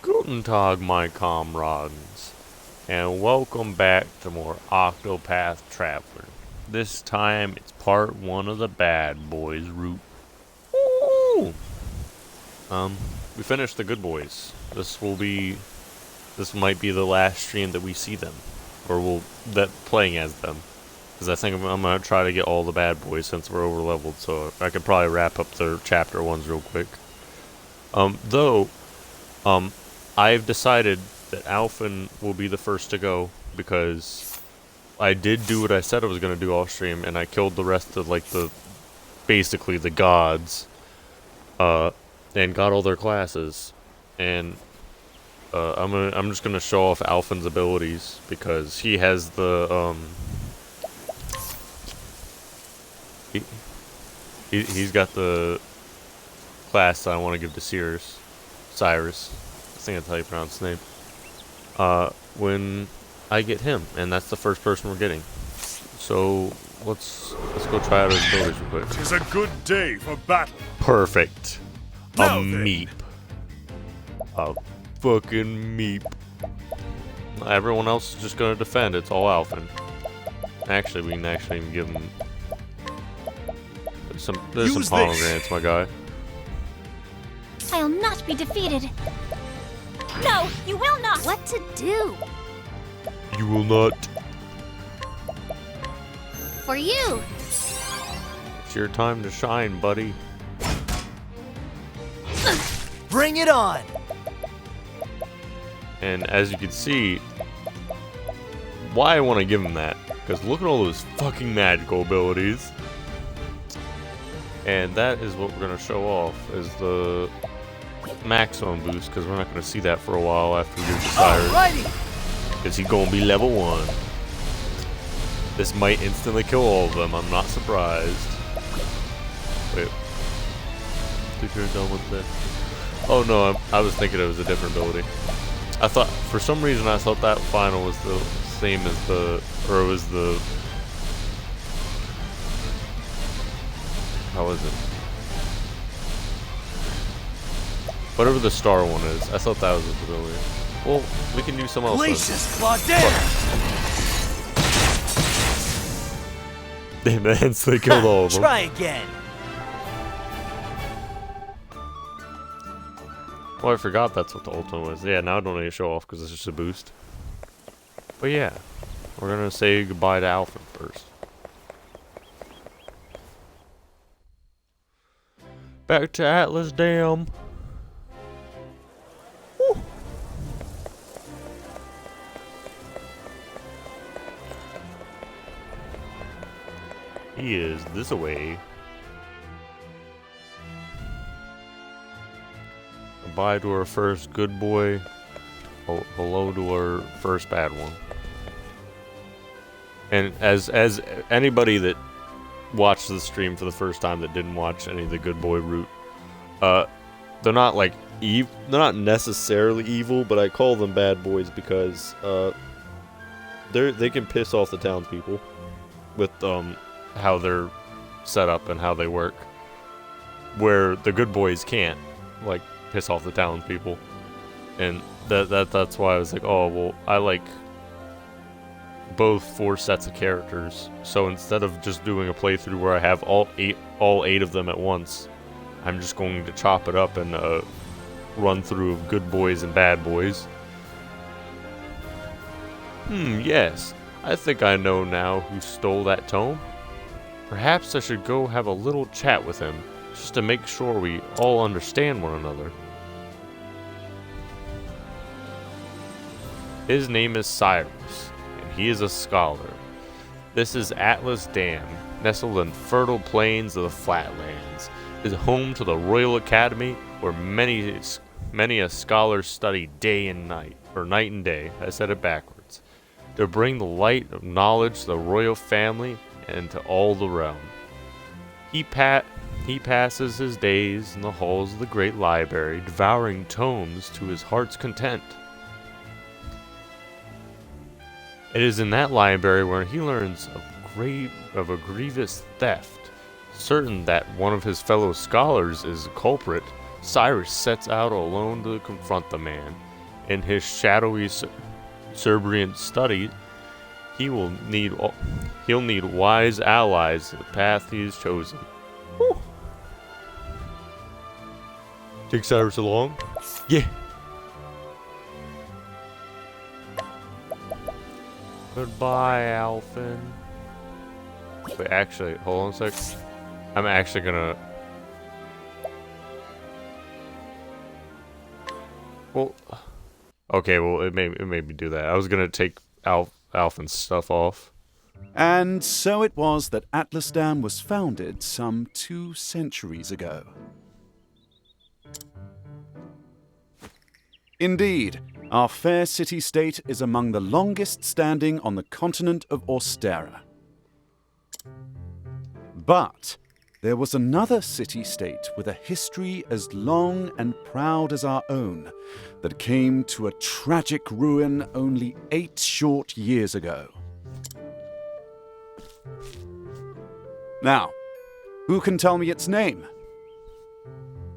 Guten Tag, my comrades, and welcome back to more Octopath Traveler. This time, it's part 1 of the Bad Boys route. Woo! We finished the Good Boys. This might be the last stream that we see them, or playing as them. Because I think I'm gonna try to get all the Bad Boys since we're over leveled, so I could probably wrap up their chapter 1s real quick. I've decided that Alphen will be the first to go because I did do what I said I was gonna do off stream, and I killed the rest of basically the gods, and got all their classes, and I'm just gonna show off Alphen's abilities because he has the he's got the class I want to give to Cyrus. I think that's how you pronounce his name. When I get him, and that's the first person we're getting. So let's go try out his abilities real quick. It's a good day for battle. Perfect. Now A meep. A fucking meep. Everyone else is just gonna defend. It's all Alphen. Actually, we can actually even give him there's some pomegranates, my guy. I'll not be defeated. No, you will not. What to do? You will not. For you. It's your time to shine, buddy. Bring it on. And as you can see, why I want to give him that, because look at all those fucking magical abilities. And that is what we're going to show off, is the maximum boost, because we're not going to see that for a while after we do the Cyrus. Because he's going to be level 1. This might instantly kill all of them, I'm not surprised. Wait. Think you're done with that? Oh no, I was thinking it was a different ability. I thought, for some reason I thought that final was the same as how is it? Whatever the star one is, I thought that was his ability. Well, we can use some else. Damn, that instantly killed all of them. Try again. Oh, I forgot that's what the ultimate was. Yeah, now I don't need to show off because it's just a boost. But yeah, we're gonna say goodbye to Alphen first. Back to Atlas Dam. Woo. He is this away. Goodbye to our first good boy. Hello to our first bad one. And as anybody that watched the stream for the first time that didn't watch any of the good boy route, they're not like they're not necessarily evil, but I call them bad boys because they can piss off the townspeople with how they're set up and how they work, where the good boys can't like piss off the townspeople. And that's why I was like, oh well, I like both 4 sets of characters, so instead of just doing a playthrough where I have all eight of them at once, I'm just going to chop it up and run through of good boys and bad boys. Yes, I think I know now who stole that tome. Perhaps I should go have a little chat with him, just to make sure we all understand one another. His name is Cyrus. He is a scholar. This is Atlas Dam, nestled in fertile plains of the flatlands. It is home to the Royal Academy, where many a scholar study day and night, or night and day. I said it backwards. To bring the light of knowledge to the royal family and to all the realm. He passes his days in the halls of the great library, devouring tomes to his heart's content. It is in that library where he learns of a grievous theft. Certain that one of his fellow scholars is a culprit, Cyrus sets out alone to confront the man. In his shadowy Cerberient study, he'll need wise allies. The path he has chosen. Whew. Takes ever so long. Yeah. Goodbye, Alphen. Wait, actually, hold on a sec. I'm actually gonna. Well, okay. Well, it made me do that. I was gonna take Alphen's stuff off. And so it was that Atlasdam was founded some 2 centuries ago. Indeed, our fair city-state is among the longest standing on the continent of Austera. But there was another city-state with a history as long and proud as our own that came to a tragic ruin only 8 short years ago. Now, who can tell me its name?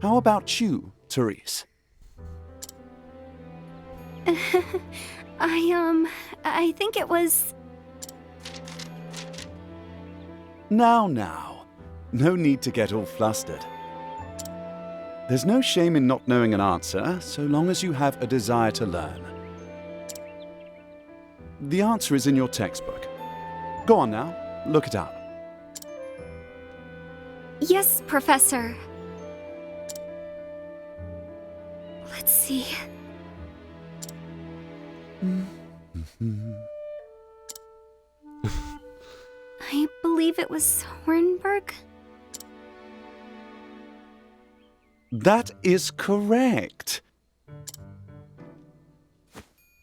How about you, Therese? I think it was... Now, no need to get all flustered. There's no shame in not knowing an answer, so long as you have a desire to learn. The answer is in your textbook. Go on now, look it up. Yes, Professor. Let's see. I believe it was Hornburg. That is correct.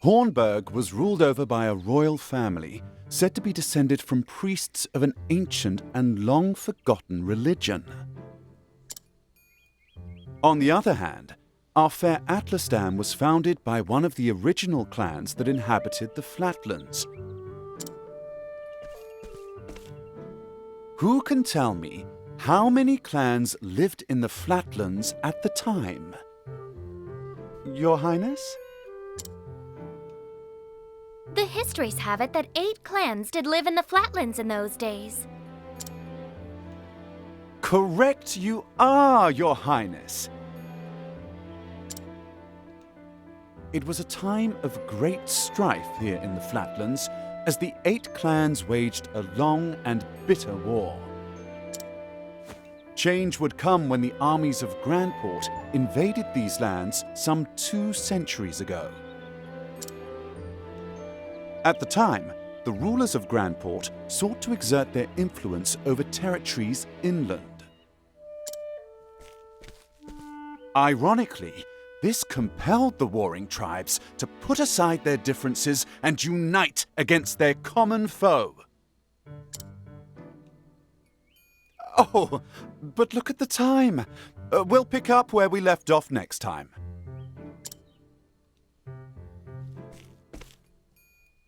Hornburg was ruled over by a royal family said to be descended from priests of an ancient and long-forgotten religion. On the other hand, our fair Atlasdam was founded by one of the original clans that inhabited the Flatlands. Who can tell me how many clans lived in the Flatlands at the time? Your Highness? The histories have it that 8 clans did live in the Flatlands in those days. Correct you are, Your Highness. It was a time of great strife here in the Flatlands as the 8 clans waged a long and bitter war. Change would come when the armies of Grandport invaded these lands some 2 centuries ago. At the time, the rulers of Grandport sought to exert their influence over territories inland. Ironically, this compelled the warring tribes to put aside their differences and unite against their common foe. Oh, but look at the time. We'll pick up where we left off next time.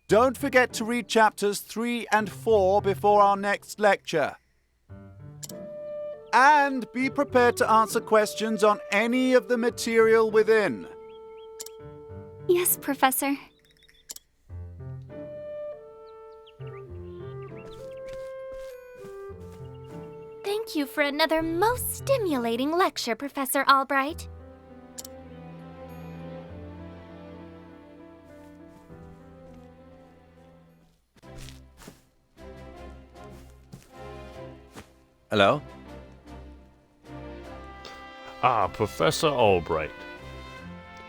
Don't forget to read chapters 3 and 4 before our next lecture. And be prepared to answer questions on any of the material within. Yes, Professor. Thank you for another most stimulating lecture, Professor Albright. Hello? Ah, Professor Albright.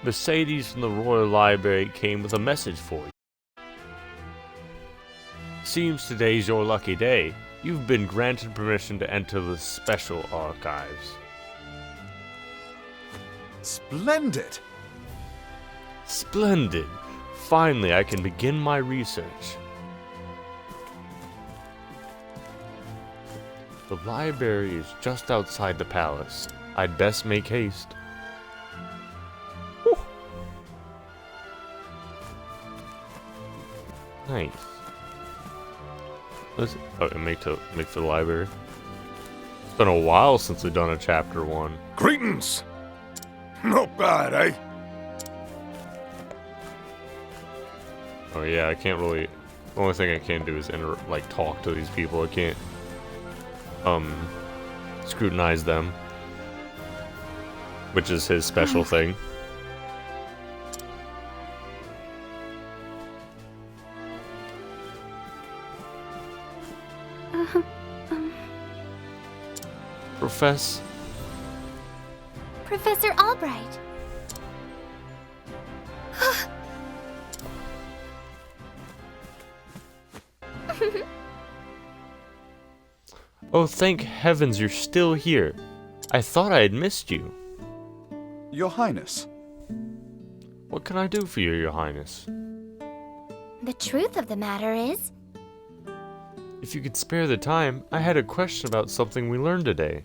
Mercedes from the Royal Library came with a message for you. Seems today's your lucky day. You've been granted permission to enter the special archives. Splendid! Splendid! Finally, I can begin my research. The library is just outside the palace. I'd best make haste. Whew. Nice. Make for the library. It's been a while since we've done a chapter 1. Greetings! Not bad, eh? Oh yeah, I can't really. The only thing I can do is talk to these people. I can't scrutinize them, which is his special thing. Professor Albright. Oh, thank heavens you're still here. I thought I had missed you. Your Highness. What can I do for you, Your Highness? The truth of the matter is, If you could spare the time, I had a question about something we learned today.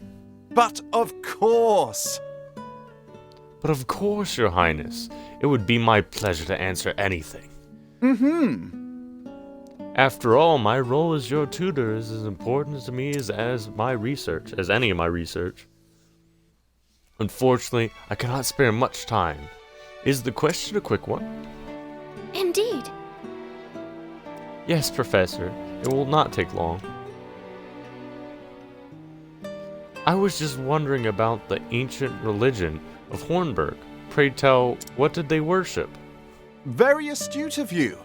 But of course! But of course, Your Highness. It would be my pleasure to answer anything. After all, my role as your tutor is as important to me as any of my research. Unfortunately, I cannot spare much time. Is the question a quick one? indeed. Yes, Professor. It will not take long. I was just wondering about the ancient religion of Hornburg. Pray tell, what did they worship? Very astute of you.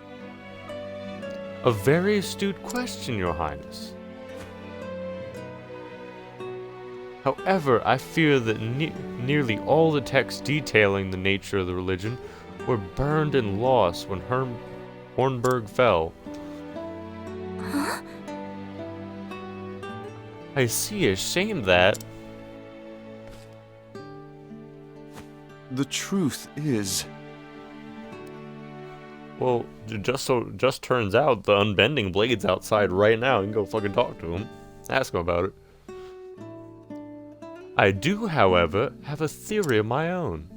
A very astute question, Your Highness. However, I fear that nearly all the texts detailing the nature of the religion were burned and lost when Hornburg fell. Huh? I see a shame that. The truth is, Well, just turns out the unbending blade's outside right now. You can go fucking talk to him. Ask him about it. I do, however, have a theory of my own.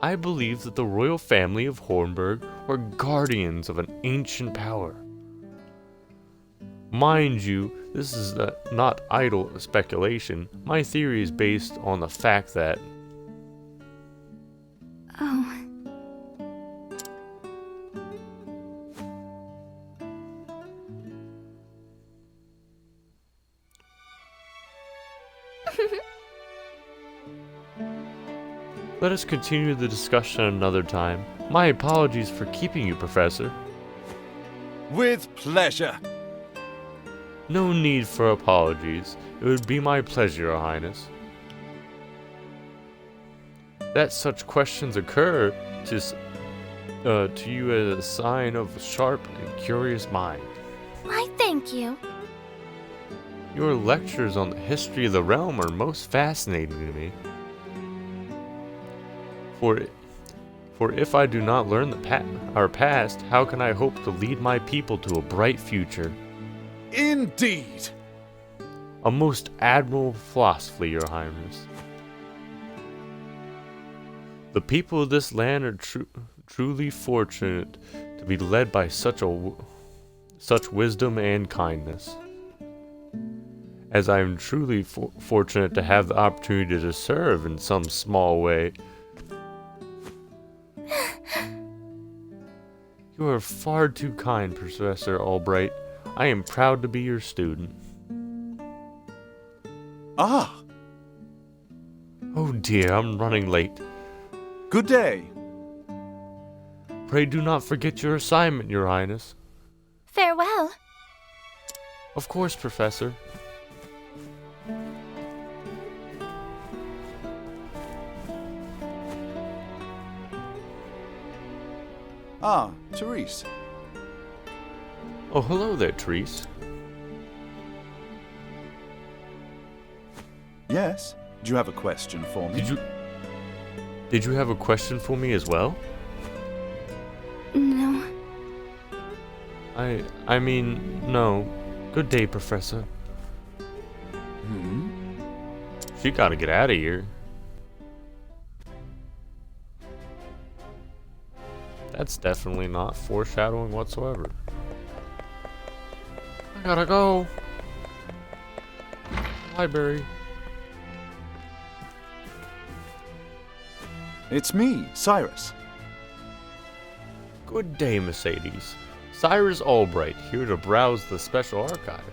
I believe that the royal family of Hornburg were guardians of an ancient power. Mind you, this is not idle speculation. My theory is based on the fact that Oh. Let us continue the discussion another time. My apologies for keeping you, Professor. with pleasure. No need for apologies. It would be my pleasure, Your Highness. That such questions occur to you as a sign of a sharp and curious mind. Why, thank you. Your lectures on the history of the realm are most fascinating to me. For if I do not learn our past, how can I hope to lead my people to a bright future? Indeed. A most admirable philosophy, Your Highness. The people of this land are truly fortunate to be led by such wisdom and kindness. As I am truly fortunate to have the opportunity to serve in some small way. You are far too kind, Professor Albright. I am proud to be your student. Ah, Oh dear, I'm running late. good day. Pray do not forget your assignment, Your Highness. Farewell. Of course, Professor. Ah, Therese. Oh, hello there, Therese. Yes? Do you have a question for me? Did you have a question for me as well? No. I mean, no. Good day, Professor. She gotta get out of here. That's definitely not foreshadowing whatsoever. I gotta go. Library. It's me, Cyrus. Good day, Mercedes. Cyrus Albright, here to browse the special archive.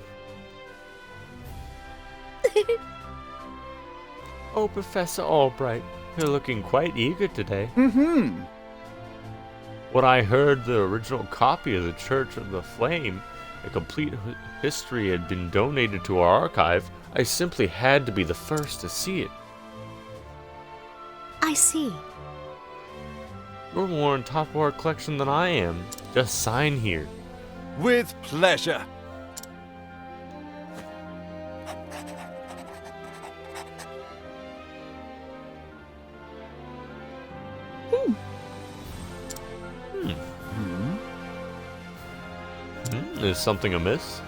Oh, Professor Albright, you're looking quite eager today. Mm-hmm. When I heard the original copy of the Church of the Flame, a complete history had been donated to our archive, I simply had to be the first to see it. I see. You're more on top of our collection than I am. Just sign here. With pleasure. Is something amiss?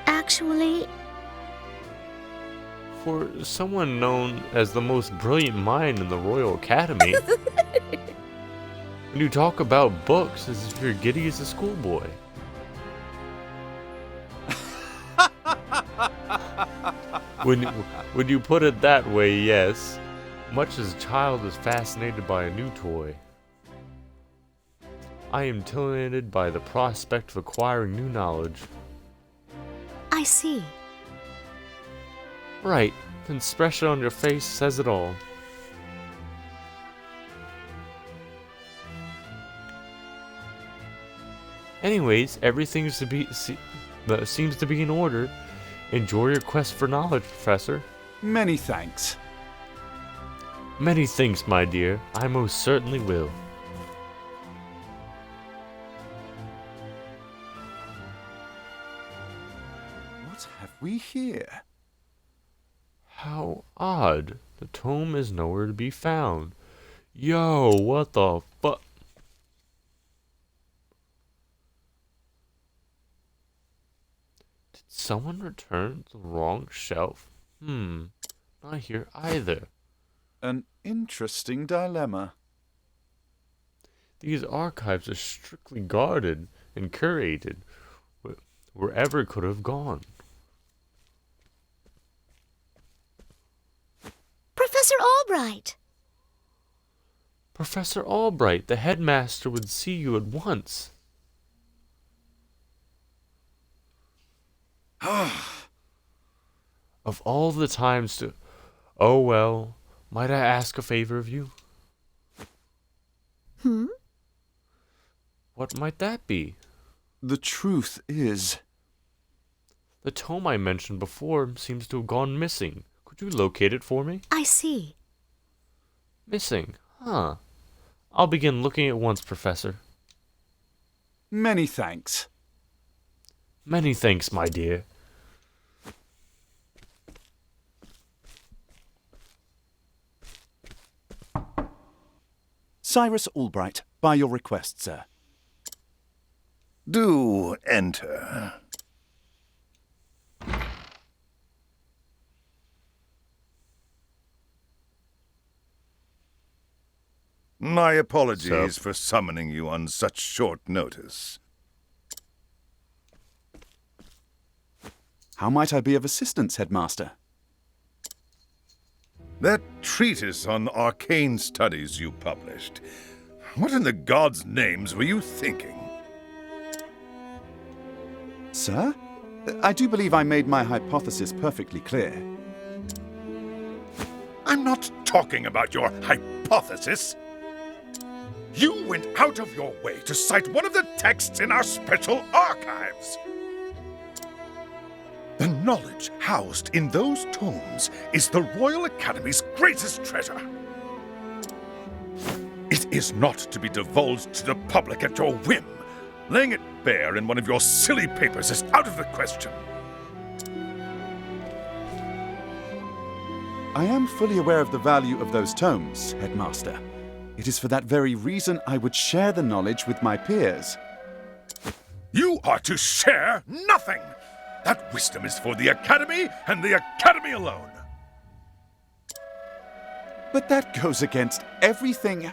Actually, For someone known as the most brilliant mind in the Royal Academy, when you talk about books as if you're giddy as a schoolboy. When you put it that way, yes. Much as a child is fascinated by a new toy. I am titillated by the prospect of acquiring new knowledge. I see. Right, the expression on your face says it all. Anyways, everything seems to be in order. Enjoy your quest for knowledge, Professor. Many thanks. Many thanks, my dear. I most certainly will. What have we here? How odd. The tome is nowhere to be found. Yo, what the fuck? Did someone return the wrong shelf? Not here either. An interesting dilemma. These archives are strictly guarded and curated. Wherever it could have gone. Professor Albright! Professor Albright, the headmaster would see you at once. Of all the times to... Oh well, might I ask a favor of you? What might that be? The truth is... The tome I mentioned before seems to have gone missing. Could you locate it for me? I see. Missing, huh? I'll begin looking at once, Professor. Many thanks. Many thanks, my dear. Cyrus Albright, by your request, sir. Do enter. My apologies for summoning you on such short notice. How might I be of assistance, Headmaster? That treatise on arcane studies you published. What in the gods' names were you thinking? Sir? I do believe I made my hypothesis perfectly clear. I'm not talking about your hypothesis. You went out of your way to cite one of the texts in our special archives. The knowledge housed in those tomes is the Royal Academy's greatest treasure. It is not to be divulged to the public at your whim. Laying it bare in one of your silly papers is out of the question. I am fully aware of the value of those tomes, Headmaster. It is for that very reason I would share the knowledge with my peers. You are to share nothing! That wisdom is for the Academy and the Academy alone. But that goes against everything...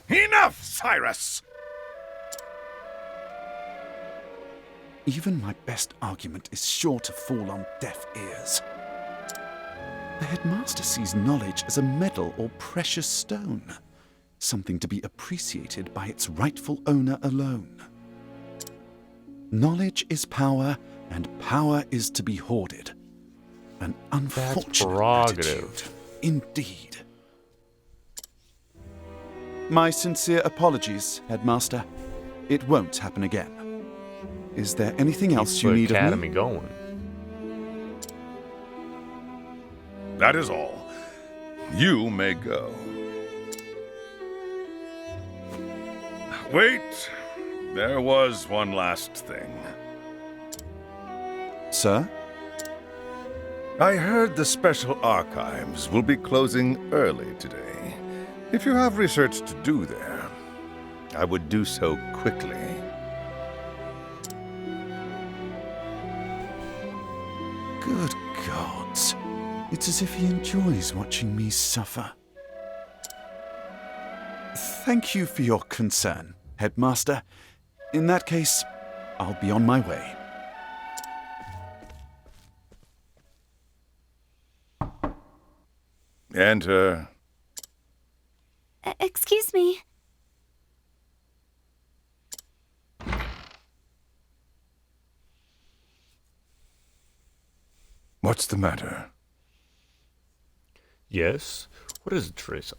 Enough, Cyrus! Even my best argument is sure to fall on deaf ears. The Headmaster sees knowledge as a medal or precious stone. something to be appreciated by its rightful owner alone. Knowledge is power, and power is to be hoarded. An unfortunate prerogative. attitude, indeed. My sincere apologies, Headmaster. It won't happen again. Is there anything else you need of Academy me? going. That is all. You may go. Wait, there was one last thing. Sir? I heard the Special Archives will be closing early today. If you have research to do there, I would do so quickly. Good gods. It's as if he enjoys watching me suffer. Thank you for your concern, Headmaster. In that case, I'll be on my way. Enter. Excuse me. What's the matter? Yes? What is it, Teresa?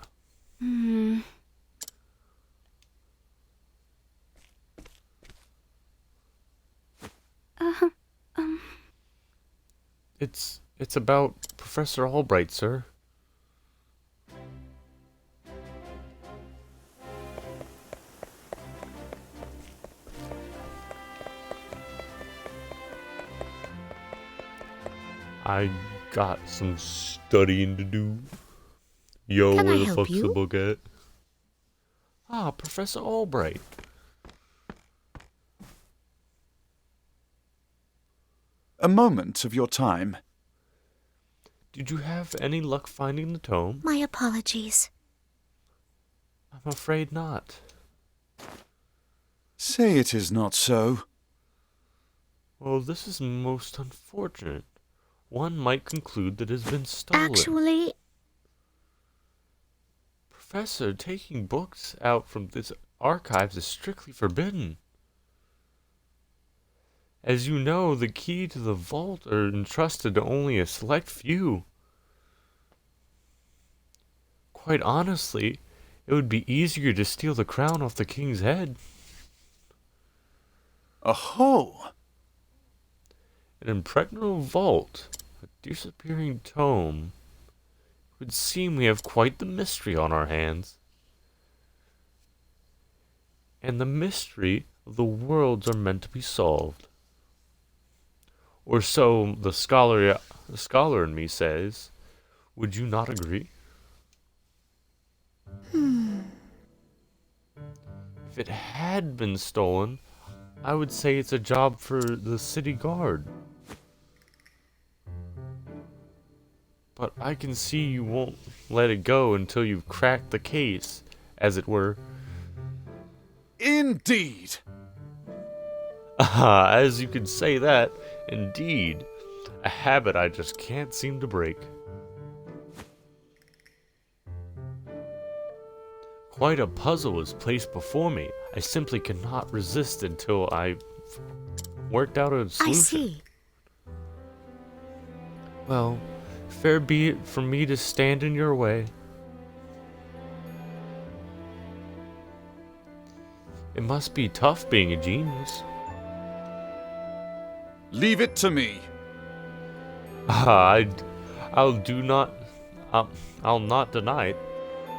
It's about Professor Albright, sir. I got some studying to do. Yo, Can where I the help fuck's the you? book at? Ah, Professor Albright. A moment of your time. Did you have any luck finding the tome? My apologies. I'm afraid not. Say it is not so. Well, this is most unfortunate. One might conclude that it has been stolen. Actually, Professor, taking books out from this archives is strictly forbidden. As you know, the key to the vault are entrusted to only a select few. Quite honestly, it would be easier to steal the crown off the king's head. Aho! An impregnable vault, a disappearing tome. It would seem we have quite the mystery on our hands. And the mystery of the worlds are meant to be solved. Or so the scholar in me says. Would you not agree? If it had been stolen, I would say it's a job for the city guard. But I can see you won't let it go until you've cracked the case, as it were. Indeed! Ah, as you could say that, indeed. A habit I just can't seem to break. Quite a puzzle is placed before me. I simply cannot resist until I've worked out a solution. I see. Well, fair be it for me to stand in your way. It must be tough being a genius. Leave it to me. Ah, I'll not deny it.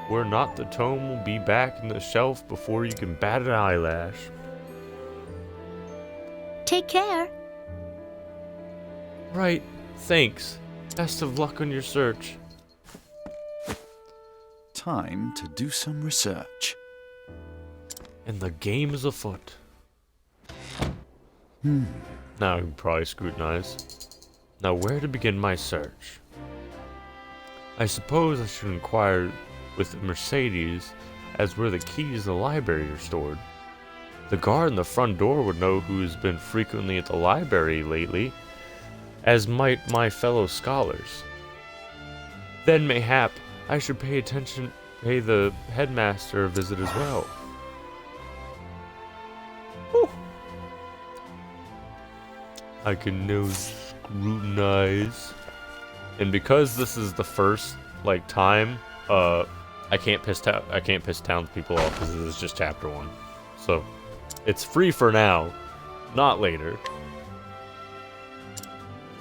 Were not, the tome will be back in the shelf before you can bat an eyelash. Take care. Right, thanks. Best of luck on your search. Time to do some research. And the game is afoot. Now you can probably scrutinize. Now where to begin my search? I suppose I should inquire with Mercedes as where the keys to the library are stored. The guard in the front door would know who's been frequently at the library lately, as might my fellow scholars. Then mayhap I should pay attention pay the headmaster a visit as well. Whew. I can now scrutinize. And because this is the first time, I can't piss townspeople off because this is just chapter 1. So it's free for now, not later.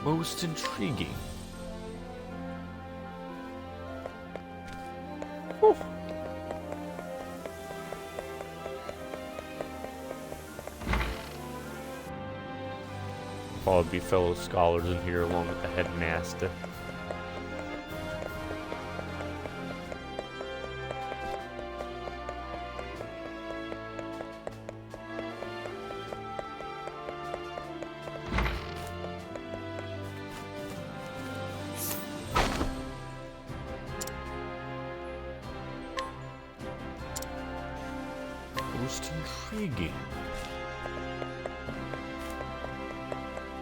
Most intriguing. Whew. Probably be fellow scholars in here along with the headmaster. Most intriguing.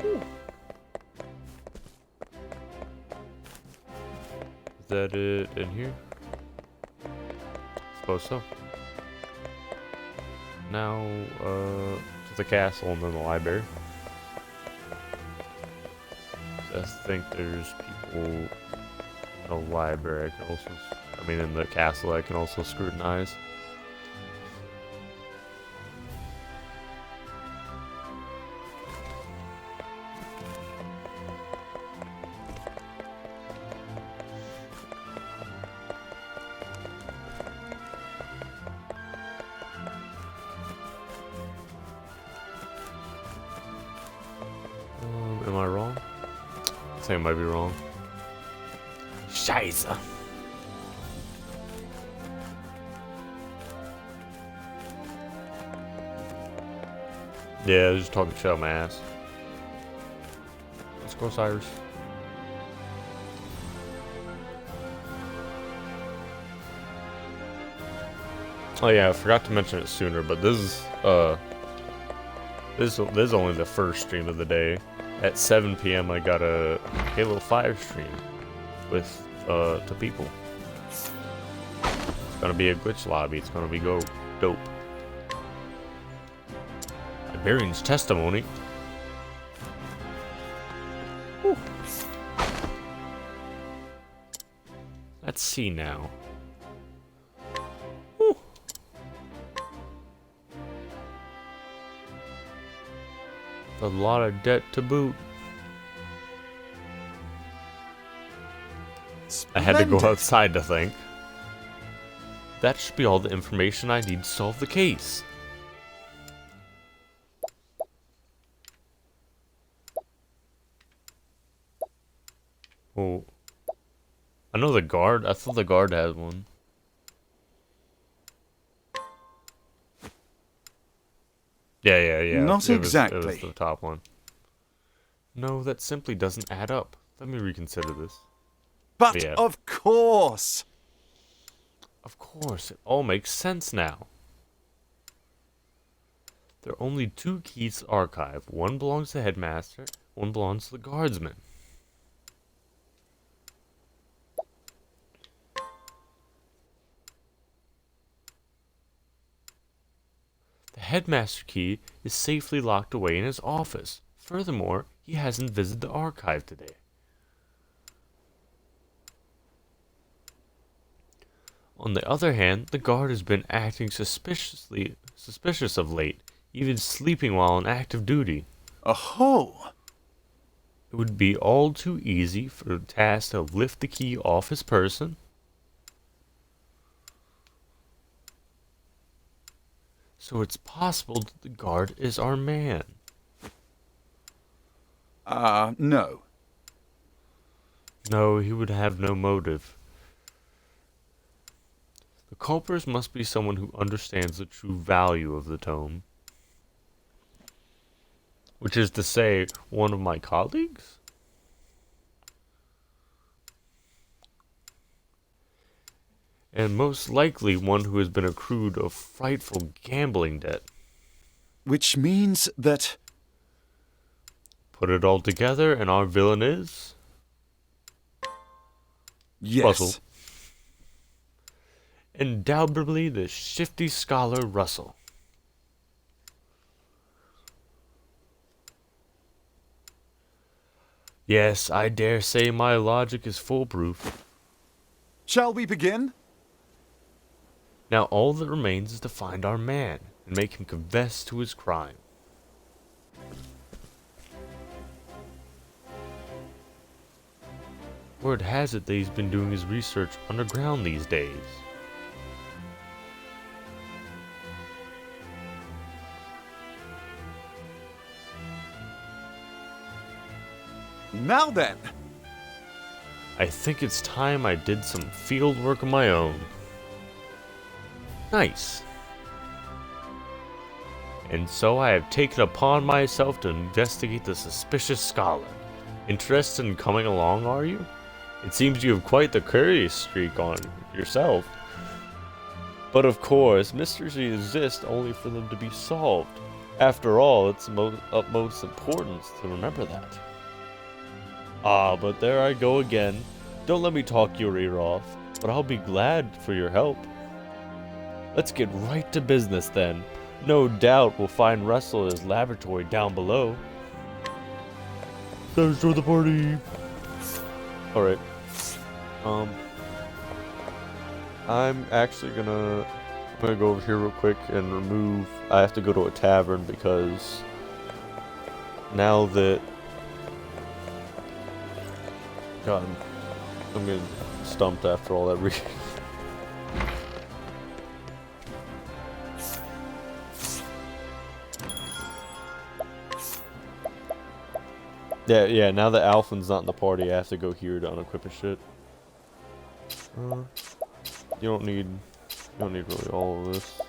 Ooh. Is that it in here? Suppose so. Now, to the castle and then the library. I think there's people in the library I can also, in the castle I can also scrutinize. Am I wrong? I think I might be wrong. Scheiße. Yeah, just talking shit out my ass. Let's go, Cyrus. Oh yeah, I forgot to mention it sooner, but this is only the first stream of the day. At 7 p.m. I got a Halo 5 stream with to people. It's gonna be a glitch lobby. It's gonna be dope. Librarian's testimony. Whew. Let's see now. Whew. A lot of debt to boot. I had to go outside to think. That should be all the information I need to solve the case. Oh. I know the guard. I thought the guard had one. Yeah. Not exactly. It was the top one. No, that simply doesn't add up. Let me reconsider this. But yeah. of course. Of course, it all makes sense now. There are only 2 keys to the archive. One belongs to the headmaster, one belongs to the guardsman. The headmaster key is safely locked away in his office. Furthermore, he hasn't visited the archive today. On the other hand, the guard has been acting suspicious of late, even sleeping while on active duty. Oh. It would be all too easy for the task to lift the key off his person. So it's possible that the guard is our man. No. No, he would have no motive. The culprit must be someone who understands the true value of the tome. Which is to say, one of my colleagues? And most likely one who has been accrued a frightful gambling debt. Which means that... Put it all together and our villain is... Yes. Puzzle. Indubitably the shifty scholar Russell. Yes, I dare say my logic is foolproof. Shall we begin? Now all that remains is to find our man and make him confess to his crime. Word has it that he's been doing his research underground these days. Now then, I think it's time I did some field work of my own. Nice. And so I have taken upon myself to investigate the suspicious scholar. Interested in coming along, are you? It seems you have quite the curious streak on yourself. But of course, mysteries exist only for them to be solved. After all, it's of utmost importance to remember that. Ah, but there I go again. Don't let me talk your ear off, but I'll be glad for your help. Let's get right to business then. No doubt we'll find Russell in his laboratory down below. Let's join the party. Alright. I'm actually gonna go over here real quick and remove. I have to go to a tavern because now that God, I'm getting stumped after all that reading. Yeah, now that Alphen's not in the party, I have to go here to unequip his shit. You don't need really all of this.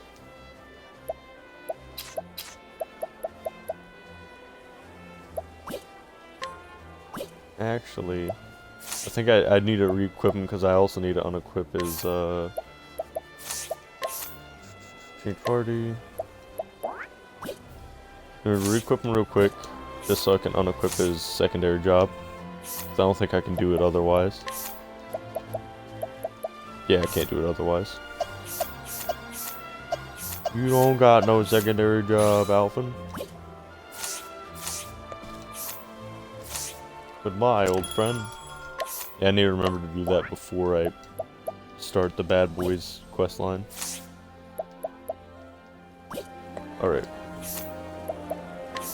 Actually, I think I need to re-equip him because I also need to unequip his, change party. I'm gonna re-equip him real quick, just so I can unequip his secondary job. 'Cause I don't think I can do it otherwise. Yeah, I can't do it otherwise. You don't got no secondary job, Alphen. Goodbye, old friend. Yeah, I need to remember to do that before I start the Bad Boys questline. Alright.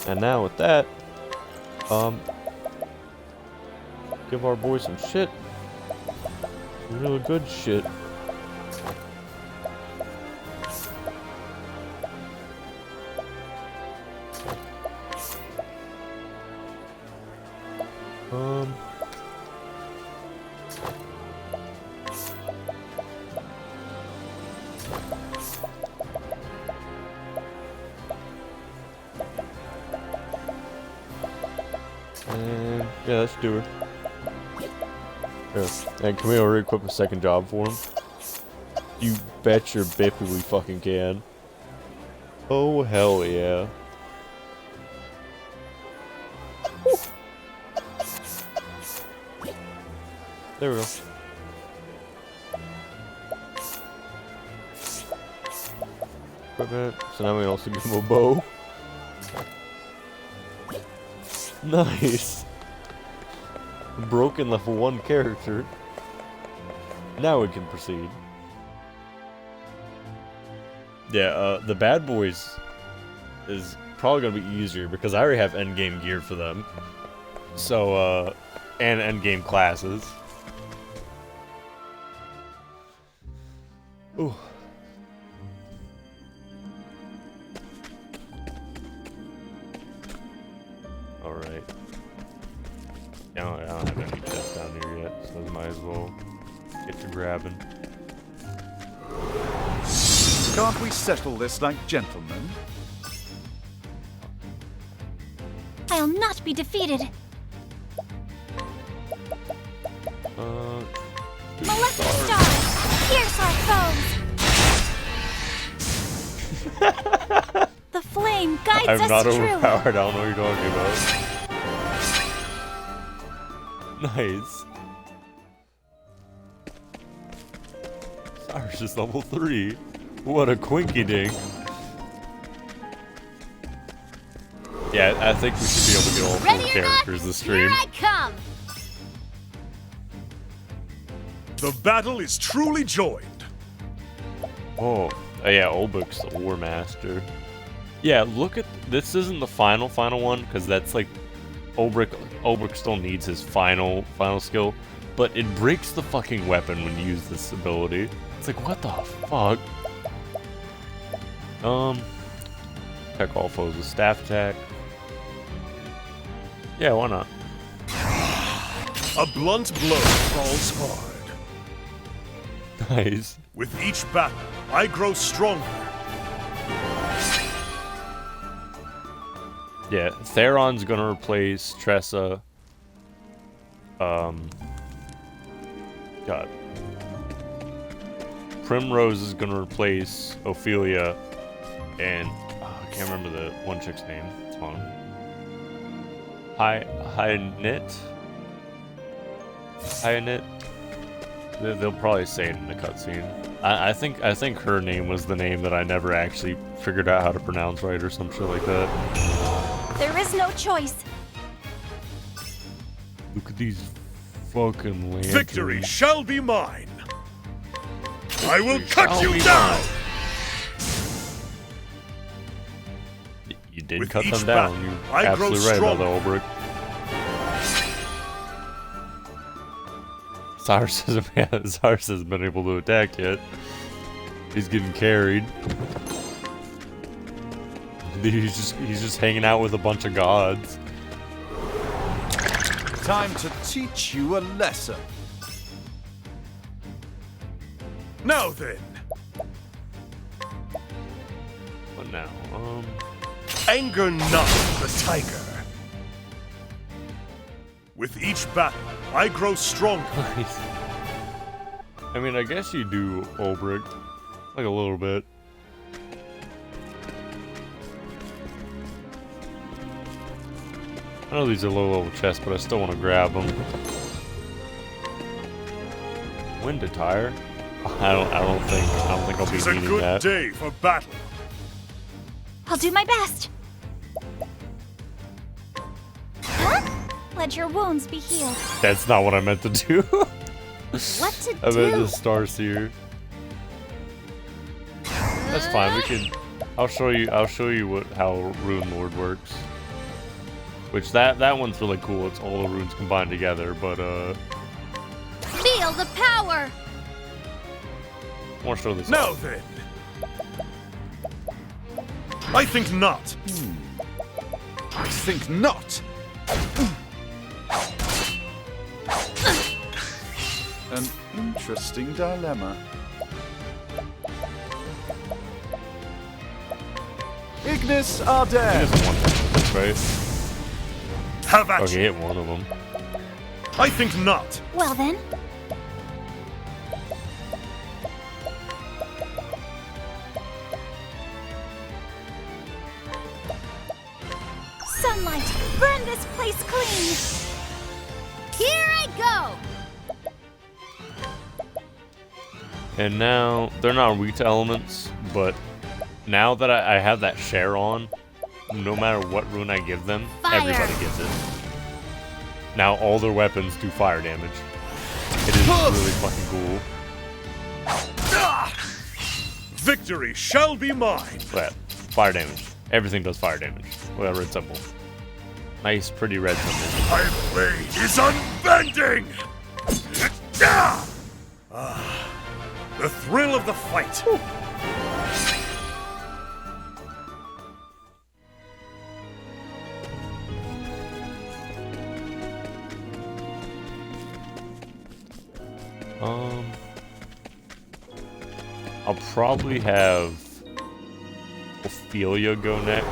And now with that, give our boy some shit. Some really good shit. And yeah, let's do it. Yeah. And can we already equip a second job for him? You bet your bippy we fucking can. Oh hell yeah. Woo. There we go. Equipment. So now we can also give him a bow. Nice. Broken level 1 character. Now we can proceed. Yeah, the Bad Boys is probably gonna be easier because I already have endgame gear for them. So, and endgame classes. Ooh. Alright. I don't have any chests down here yet, so I might as well get to grabbing. can't we settle this like gentlemen? I'll not be defeated. Maleficent stars, pierce our foes. The flame guides I'm us not truly. overpowered, I don't know what you're talking about. Nice. Cyrus just level 3. What a quinky dink. Yeah, I think we should be able to get all 4 Ready or characters not, this stream. here I come! The battle is truly joined. Oh yeah, Olbric's the War Master. Yeah, look at this. Isn't the final one because that's like Olbric still needs his final skill, but it breaks the fucking weapon when you use this ability. It's like, what the fuck? Attack all foes with staff attack. Yeah, why not? A blunt blow falls hard. Nice. With each battle, I grow stronger. Yeah, Theron's gonna replace Tressa. God. Primrose is gonna replace Ophelia, and I can't remember the one chick's name. Hold on. Hyanit. They'll probably say it in the cutscene. I think her name was the name that I never actually figured out how to pronounce right or some shit like that. There is no choice. Look at these fucking lanterns. Victory shall be mine. I will Victory cut shall you be down. mine. You did With cut each them down. battle, You're I grow absolutely right about the stronger. Olbric. Cyrus hasn't been able to attack yet. He's getting carried. He's just hanging out with a bunch of gods. Time to teach you a lesson. Now then, What now? anger not the tiger. With each battle, I grow stronger. Nice. I mean, I guess you do Olbric. Like a little bit. I know these are low-level chests, but I still want to grab them. Wind attire? I don't think I'll be It's a needing good that. day for battle. I'll do my best. Huh? Let your wounds be healed. That's not what I meant to do. What to I meant do? the Starseer. That's fine. We can. I'll show you how Rune Lord works. Which that one's really cool. It's all the runes combined together. But Feel the power. I want to show this. Now off. then, I think not. I think not. An interesting dilemma. Ignis He Arden. doesn't want that, right? Have at Okay, you. hit one of them. I think not. Well then. Sunlight, burn this place clean. Here I go. And now they're not weak to elements, but now that I have that share on, no matter what rune I give them, Fire. everybody gets it. Now all their weapons do fire damage. It is really fucking cool. Victory shall be mine. Look at that. Fire damage. Everything does fire damage. Whatever red symbol. Nice, pretty red symbol. My blade is unbending. The thrill of the fight. I'll probably have Ophelia go next.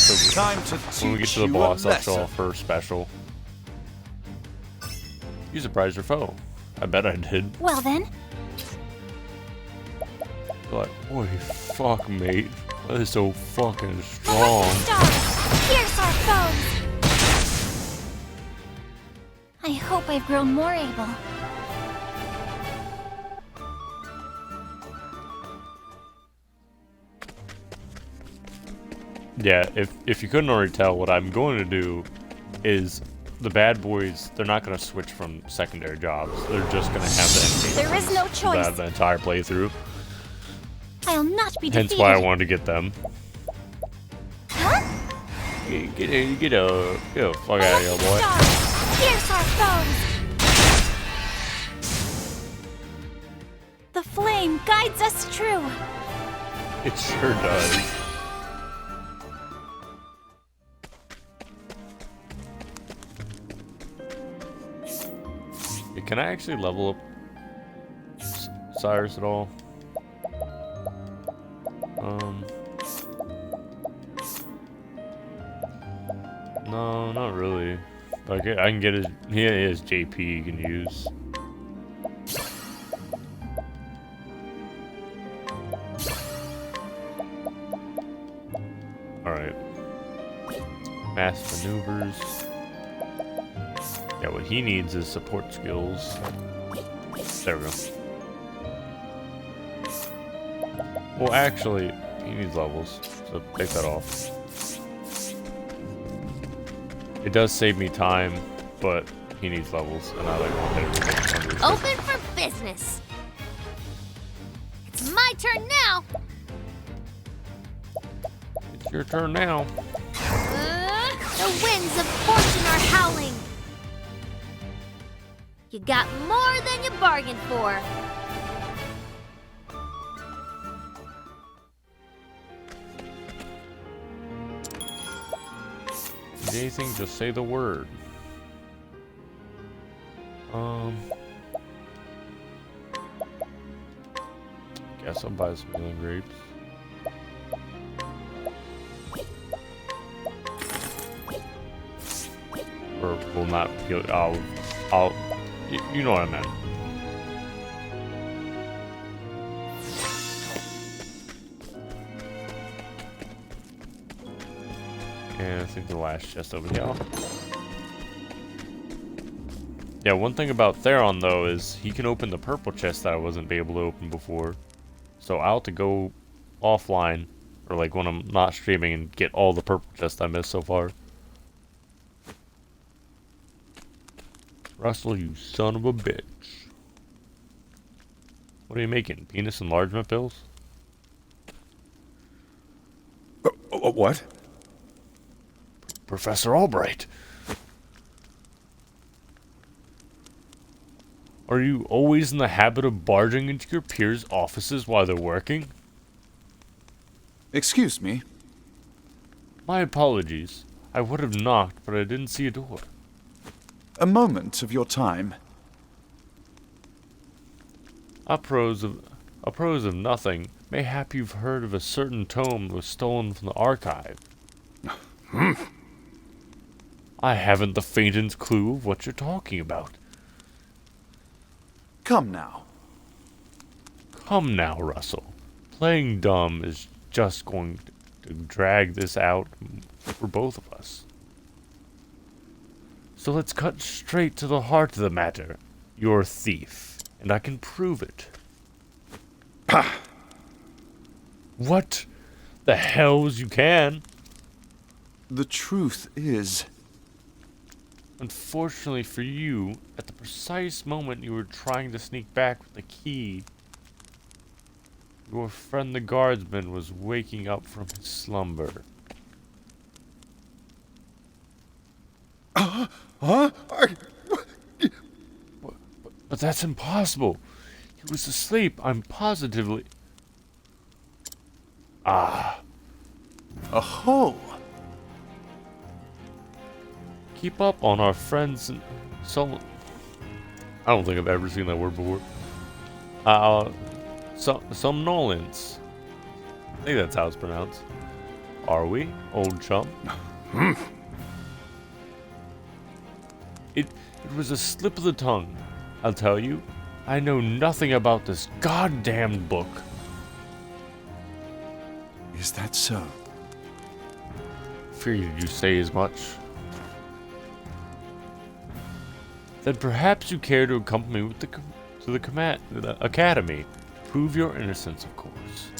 So Time to when we get teach to the you boss, a I'll show lesson. off her special. You surprised your foe. I bet I did. Well then. Like, holy fuck, mate. That is so fucking A strong. lightning star. Pierce our foes. I hope I've grown more able. Yeah, if you couldn't already tell, what I'm going to do is the bad boys, they're not going to switch from secondary jobs. They're just going to have the There is no choice. the entire playthrough. I'll not be defeated. Hence why I wanted to get them. Huh? Get a fuck out of here, boy. Pierce our foes. The flame guides us true. It sure does. Can I actually level up Cyrus at all? No, not really. Okay, I can get his. He has JP you can use. Alright. Mass maneuvers. Yeah, what he needs is support skills. There we go. Well, actually, he needs levels, so take that off. It does save me time, but he needs levels, and I like to hit everything. Open for business. It's my turn now. It's your turn now. The winds of fortune are howling. You got more than you bargained for. Need anything, just say the word. Guess I'll buy some healing grapes. Or will not heal. You know what I meant. And I think the last chest over here. Yeah, one thing about Theron though is he can open the purple chest that I wasn't able to open before. So I'll have to go offline, or like when I'm not streaming, and get all the purple chests I missed so far. Russell, you son of a bitch. What are you making? Penis enlargement pills? What? Professor Albright. Are you always in the habit of barging into your peers' offices while they're working? Excuse me. My apologies. I would have knocked, but I didn't see a door. A moment of your time. A prose of nothing. Mayhap you've heard of a certain tome that was stolen from the archive. I haven't the faintest clue of what you're talking about. Come now. Come now, Russell. Playing dumb is just going to drag this out for both of us. So let's cut straight to the heart of the matter. You're a thief, and I can prove it. Pah! What the hells you can? The truth is... Unfortunately for you, at the precise moment you were trying to sneak back with the key, your friend the guardsman was waking up from his slumber. Huh? But that's impossible. He was asleep, I'm positively... Ah. Aho! Keep up on our friends and so... I don't think I've ever seen that word before. Somnolence. I think that's how it's pronounced. Are we, old chum? It was a slip of the tongue. I'll tell you, I know nothing about this goddamn book. Is that so? Figured you say as much. Then perhaps you care to accompany me with to the academy. Prove your innocence, of course.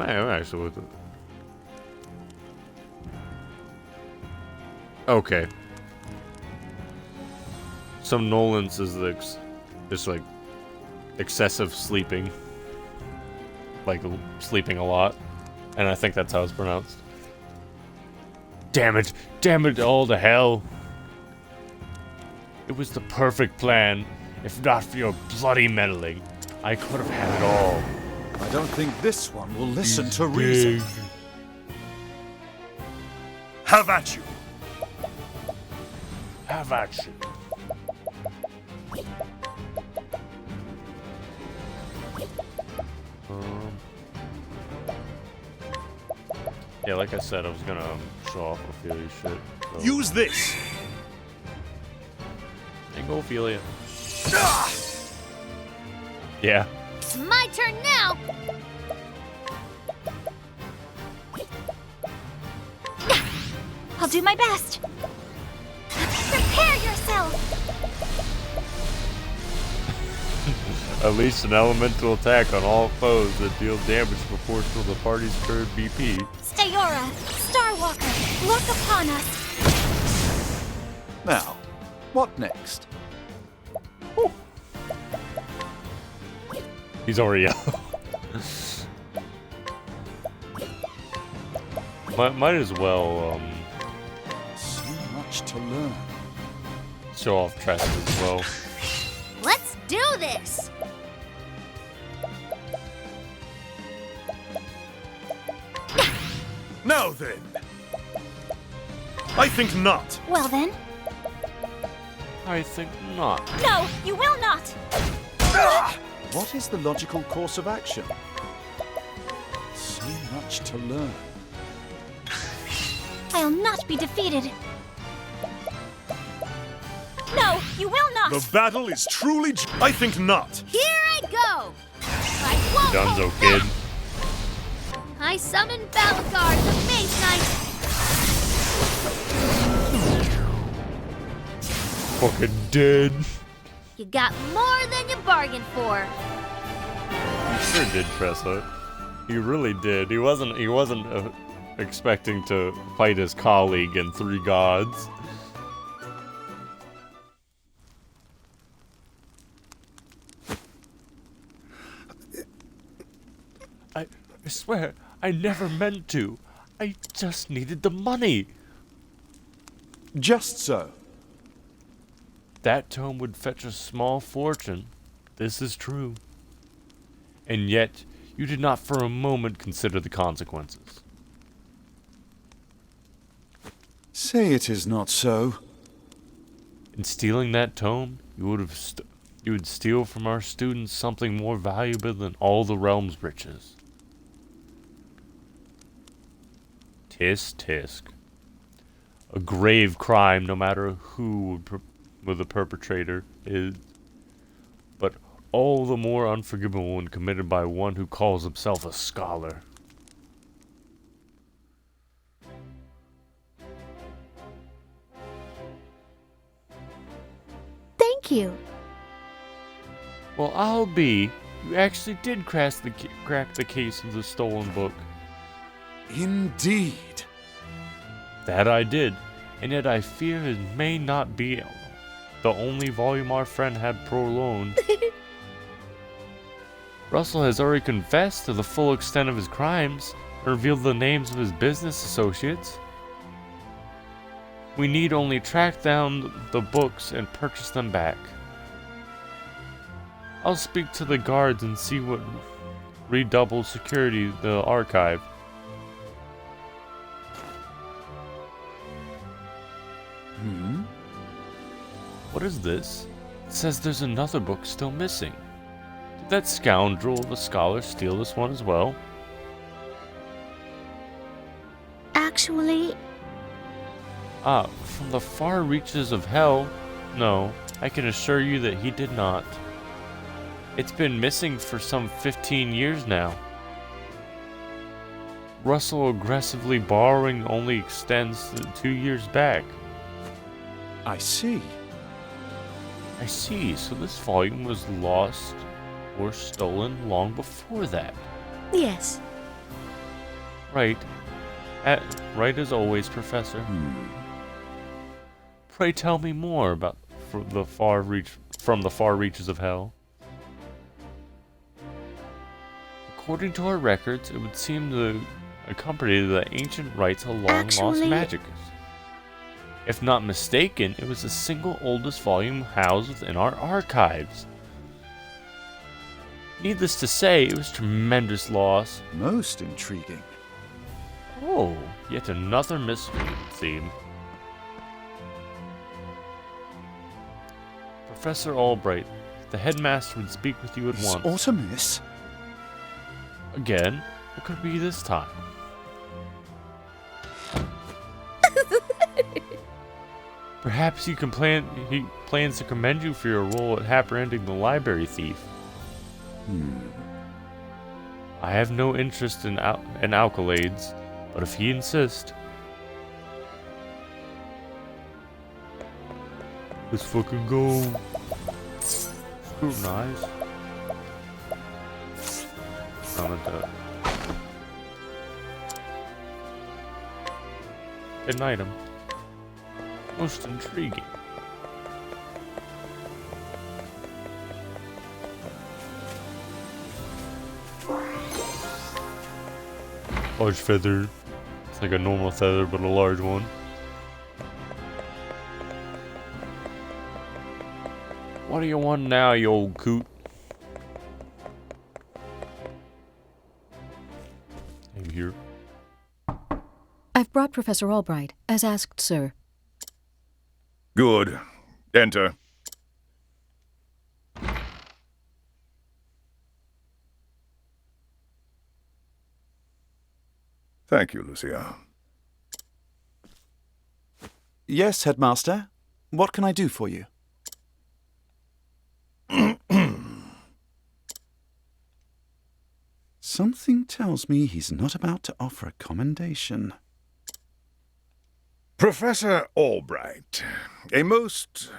I'm actually with it. Okay. Somnolence is just like excessive sleeping. Like sleeping a lot. And I think that's how it's pronounced. Damn it all to hell. It was the perfect plan. If not for your bloody meddling, I could have had it all. I don't think this one will listen to reason. Have at you. Have at you. Yeah, like I said, I was gonna show off Ophelia's shit. So. Use this. And go Ophelia. Yeah. It's my turn now! I'll do my best! Prepare yourself! Unleash an elemental attack on all foes that deal damage proportional to the party's current BP. Stayora, Starwalker, look upon us! Now, what next? He's already out. might as well So much to learn. show off Tress as well. Let's do this! Now then. I think not. Well then, I think not. no, you will not! What is the logical course of action? So much to learn. I'll not be defeated. No, you will not! The battle is truly. I think not. Here I go! I won't Dunzo hold kid. back. I summon Balakar, the Mage Knight! Fucking dead. You got more than you bargained for. He sure did Tressa. He really did. He wasn't expecting to fight his colleague and 3 gods. I swear, I never meant to. I just needed the money. Just so. That tome would fetch a small fortune. This is true. And yet, you did not for a moment consider the consequences. Say it is not so. In stealing that tome, you would steal from our students something more valuable than all the realm's riches. Tisk tisk. A grave crime, no matter who the perpetrator is, but all the more unforgivable when committed by one who calls himself a scholar. Thank you. Well, I'll be. You actually did crack the case of the stolen book. Indeed. That I did, and yet I fear it may not be the only volume our friend had purloined. Russell has already confessed to the full extent of his crimes and revealed the names of his business associates. We need only track down the books and purchase them back. I'll speak to the guards and see what redoubles security the archive. What is this? It says there's another book still missing. Did that scoundrel of a scholar steal this one as well? Actually, From the far reaches of hell? No, I can assure you that he did not. It's been missing for some 15 years now. Russell aggressively borrowing only extends to 2 years back. I see. I see, so this volume was lost or stolen long before that. yes. Right. Right as always, Professor. Pray tell me more about from the far reaches of hell. According to our records, it would seem to accompany the ancient rites of long-lost magicus. If not mistaken, it was the single oldest volume housed within our archives. Needless to say, it was tremendous loss. Most intriguing. Oh, yet another mystery, it would seem. Professor Albright, the headmaster would speak with you at Is once. Artemis? Again, what could it be this time? Perhaps he plans to commend you for your role at apprehending the library thief. I have no interest in alkalades, but if he insists... Let's fucking go. Scrutinize. An item. Most intriguing. Large feather. It's like a normal feather, but a large one. What do you want now, you old coot? Are you here? I've brought Professor Albright, as asked, sir. Good. Enter. Thank you, Lucia. Yes, Headmaster. What can I do for you? Something tells me he's not about to offer a commendation. Professor Albright, a most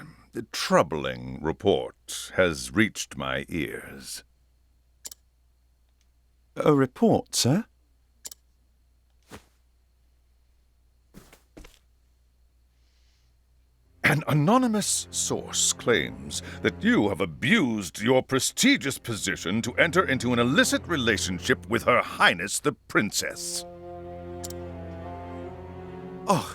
troubling report has reached my ears. A report, sir? An anonymous source claims that you have abused your prestigious position to enter into an illicit relationship with Her Highness the Princess. Oh.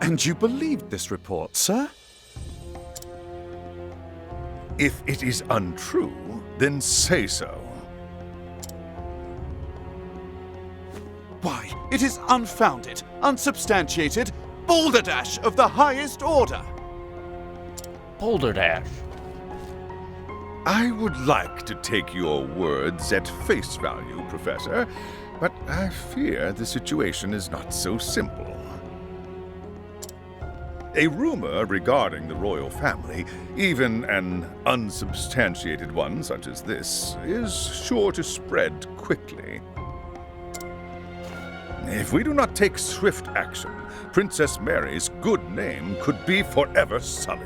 And you believed this report, sir? If it is untrue, then say so. Why, it is unfounded, unsubstantiated, balderdash of the highest order. Balderdash. I would like to take your words at face value, Professor, but I fear the situation is not so simple. A rumor regarding the royal family, even an unsubstantiated one such as this, is sure to spread quickly. If we do not take swift action, Princess Mary's good name could be forever sullied.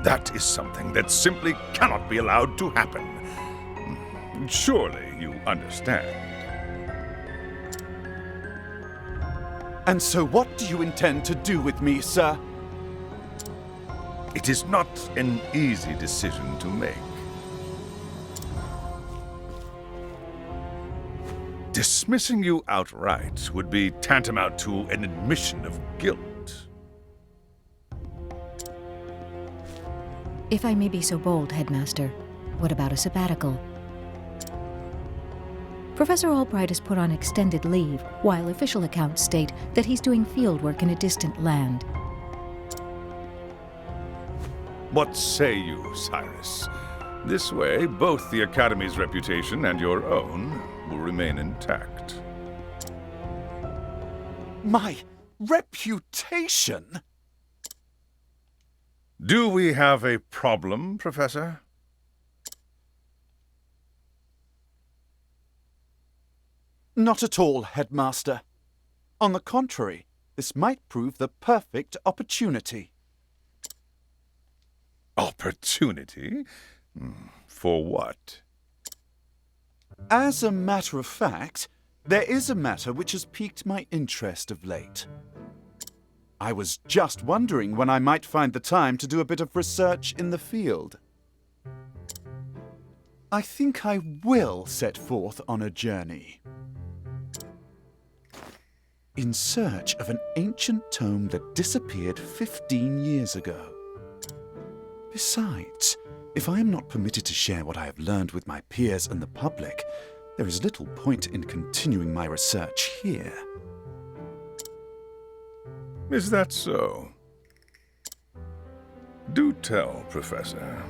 That is something that simply cannot be allowed to happen. Surely you understand. And so what do you intend to do with me, sir? It is not an easy decision to make. Dismissing you outright would be tantamount to an admission of guilt. If I may be so bold, Headmaster, what about a sabbatical? Professor Albright has put on extended leave, while official accounts state that he's doing field work in a distant land. What say you, Cyrus? This way, both the Academy's reputation and your own will remain intact. My reputation? Do we have a problem, Professor? Not at all, Headmaster. On the contrary, this might prove the perfect opportunity. Opportunity? For what? As a matter of fact, there is a matter which has piqued my interest of late. I was just wondering when I might find the time to do a bit of research in the field. I think I will set forth on a journey. In search of an ancient tome that disappeared 15 years ago. Besides, if I am not permitted to share what I have learned with my peers and the public, there is little point in continuing my research here. Is that so? Do tell, Professor.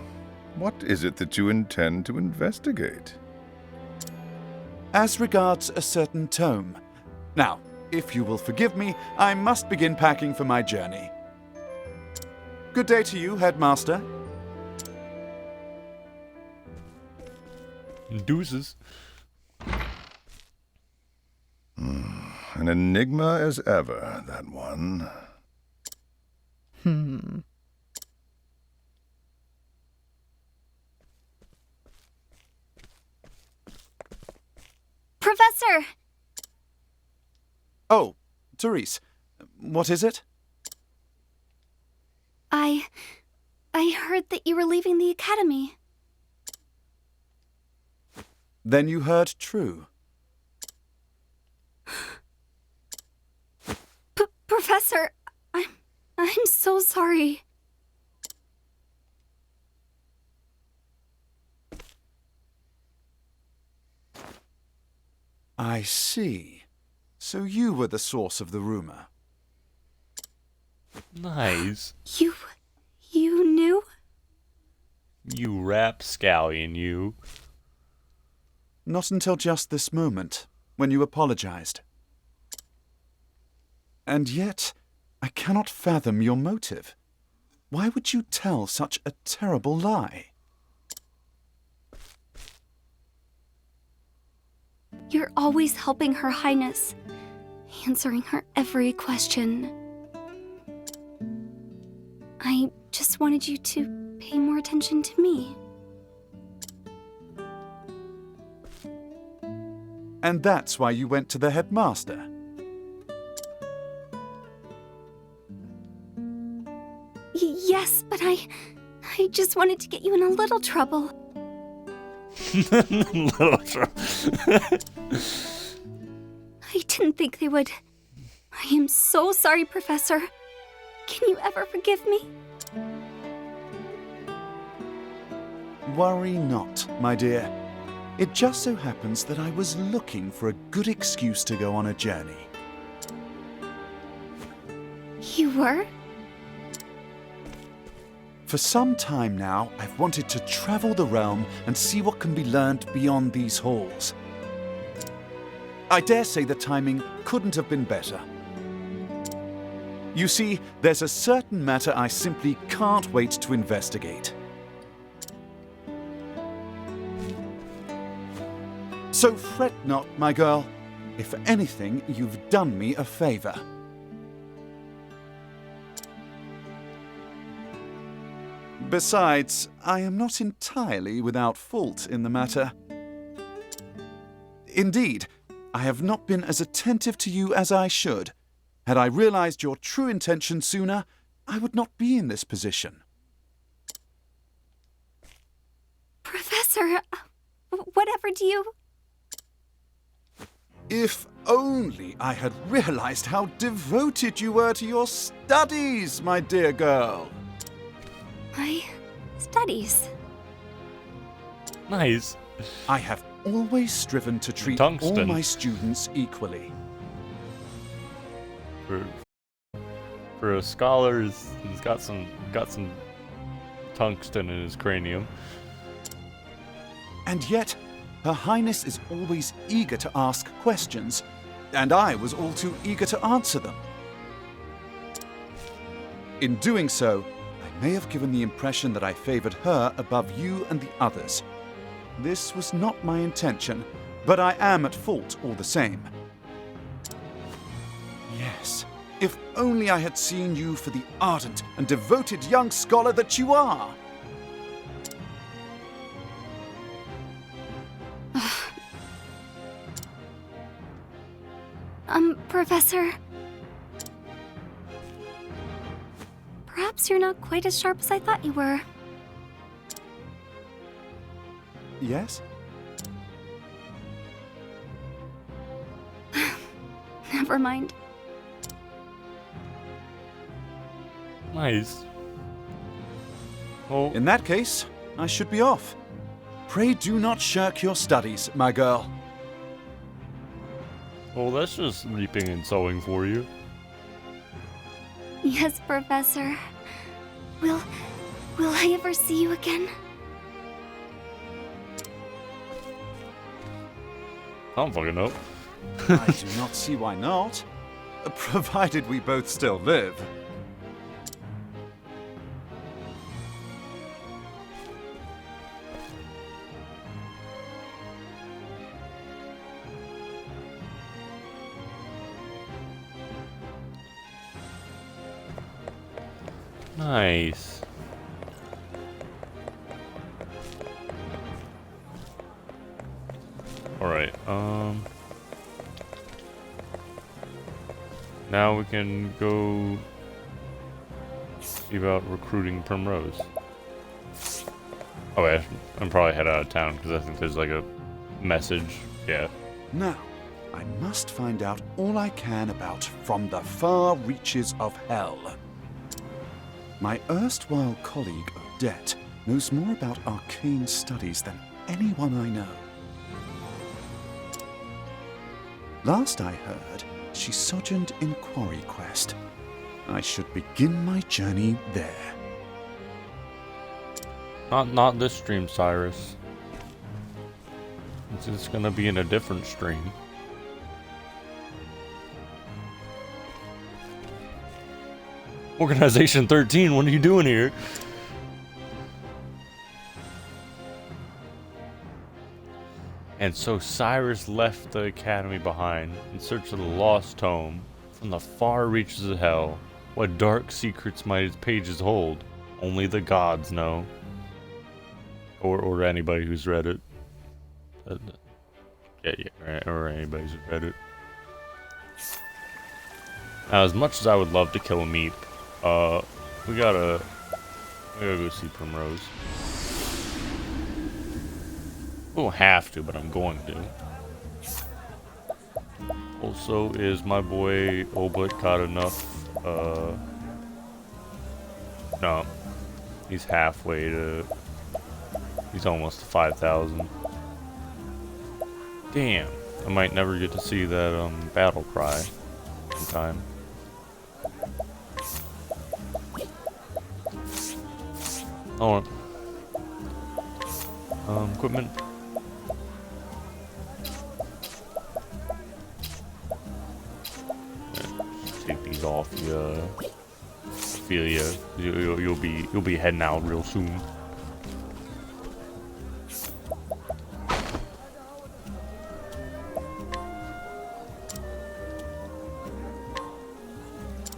What is it that you intend to investigate? As regards a certain tome. Now, if you will forgive me, I must begin packing for my journey. Good day to you, Headmaster. Deuces. An enigma as ever, that one. Professor! Oh, Therese, what is it? I heard that you were leaving the academy. Then you heard true. Professor, I'm so sorry. I see. So you were the source of the rumor. Nice. You knew? You rapscallion, you. Not until just this moment, when you apologized. And yet, I cannot fathom your motive. Why would you tell such a terrible lie? You're always helping Her Highness, answering her every question. I just wanted you to pay more attention to me. And that's why you went to the headmaster. Yes, but I just wanted to get you in a little trouble. Little trouble. I didn't think they would. I am so sorry, Professor. Can you ever forgive me? Worry not, my dear. It just so happens that I was looking for a good excuse to go on a journey. You were? For some time now, I've wanted to travel the realm and see what can be learned beyond these halls. I dare say the timing couldn't have been better. You see, there's a certain matter I simply can't wait to investigate. So fret not, my girl. If anything, you've done me a favor. Besides, I am not entirely without fault in the matter. Indeed, I have not been as attentive to you as I should. Had I realized your true intention sooner, I would not be in this position. Professor, whatever do you... If only I had realized how devoted you were to your studies, my dear girl. My studies. Nice. I have always striven to treat Tungsten. all my students equally. For a scholar, he's got some tungsten in his cranium. And yet, Her Highness is always eager to ask questions, and I was all too eager to answer them. In doing so, I may have given the impression that I favored her above you and the others. This was not my intention, but I am at fault all the same. Yes, if only I had seen you for the ardent and devoted young scholar that you are. Professor. Perhaps you're not quite as sharp as I thought you were. Yes? Never mind. Nice. Oh, In that case, I should be off. Pray do not shirk your studies, my girl. well, that's just reaping and sowing for you. Yes, Professor. Will I ever see you again? I don't fucking know. I do not see why not. Provided we both still live. Nice. Alright, now we can go see about recruiting Primrose. Oh wait, I'm probably head out of town because I think there's like a message. Yeah. Now, I must find out all I can about From the Far Reaches of Hell. My erstwhile colleague Odette knows more about arcane studies than anyone I know. Last I heard, she sojourned in Quarry Quest. I should begin my journey there. Not this stream, Cyrus. It's gonna be in a different stream. Organization 13, what are you doing here? And so Cyrus left the academy behind in search of the lost tome from the far reaches of hell. What dark secrets might its pages hold? Only the gods know. Or anybody who's read it. Yeah, or anybody who's read it. Now, as much as I would love to kill a meep, we gotta go see Primrose. I don't have to, but I'm going to. Also, is my boy Oblit got enough? No, he's halfway to. He's almost to 5,000. Damn, I might never get to see that battle cry in time. Oh, equipment. Take these off, Ophelia. You'll be heading out real soon.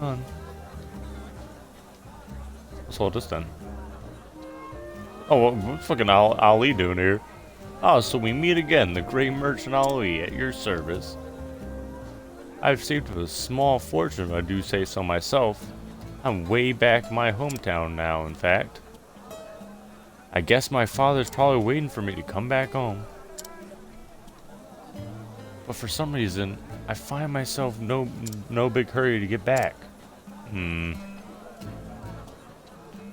On. Let's hold this then. Oh, what's fucking Ali doing here? Oh, so we meet again, the great merchant Ali, at your service. I've saved a small fortune, if I do say so myself. I'm way back in my hometown now, in fact. I guess my father's probably waiting for me to come back home. But for some reason, I find myself no big hurry to get back.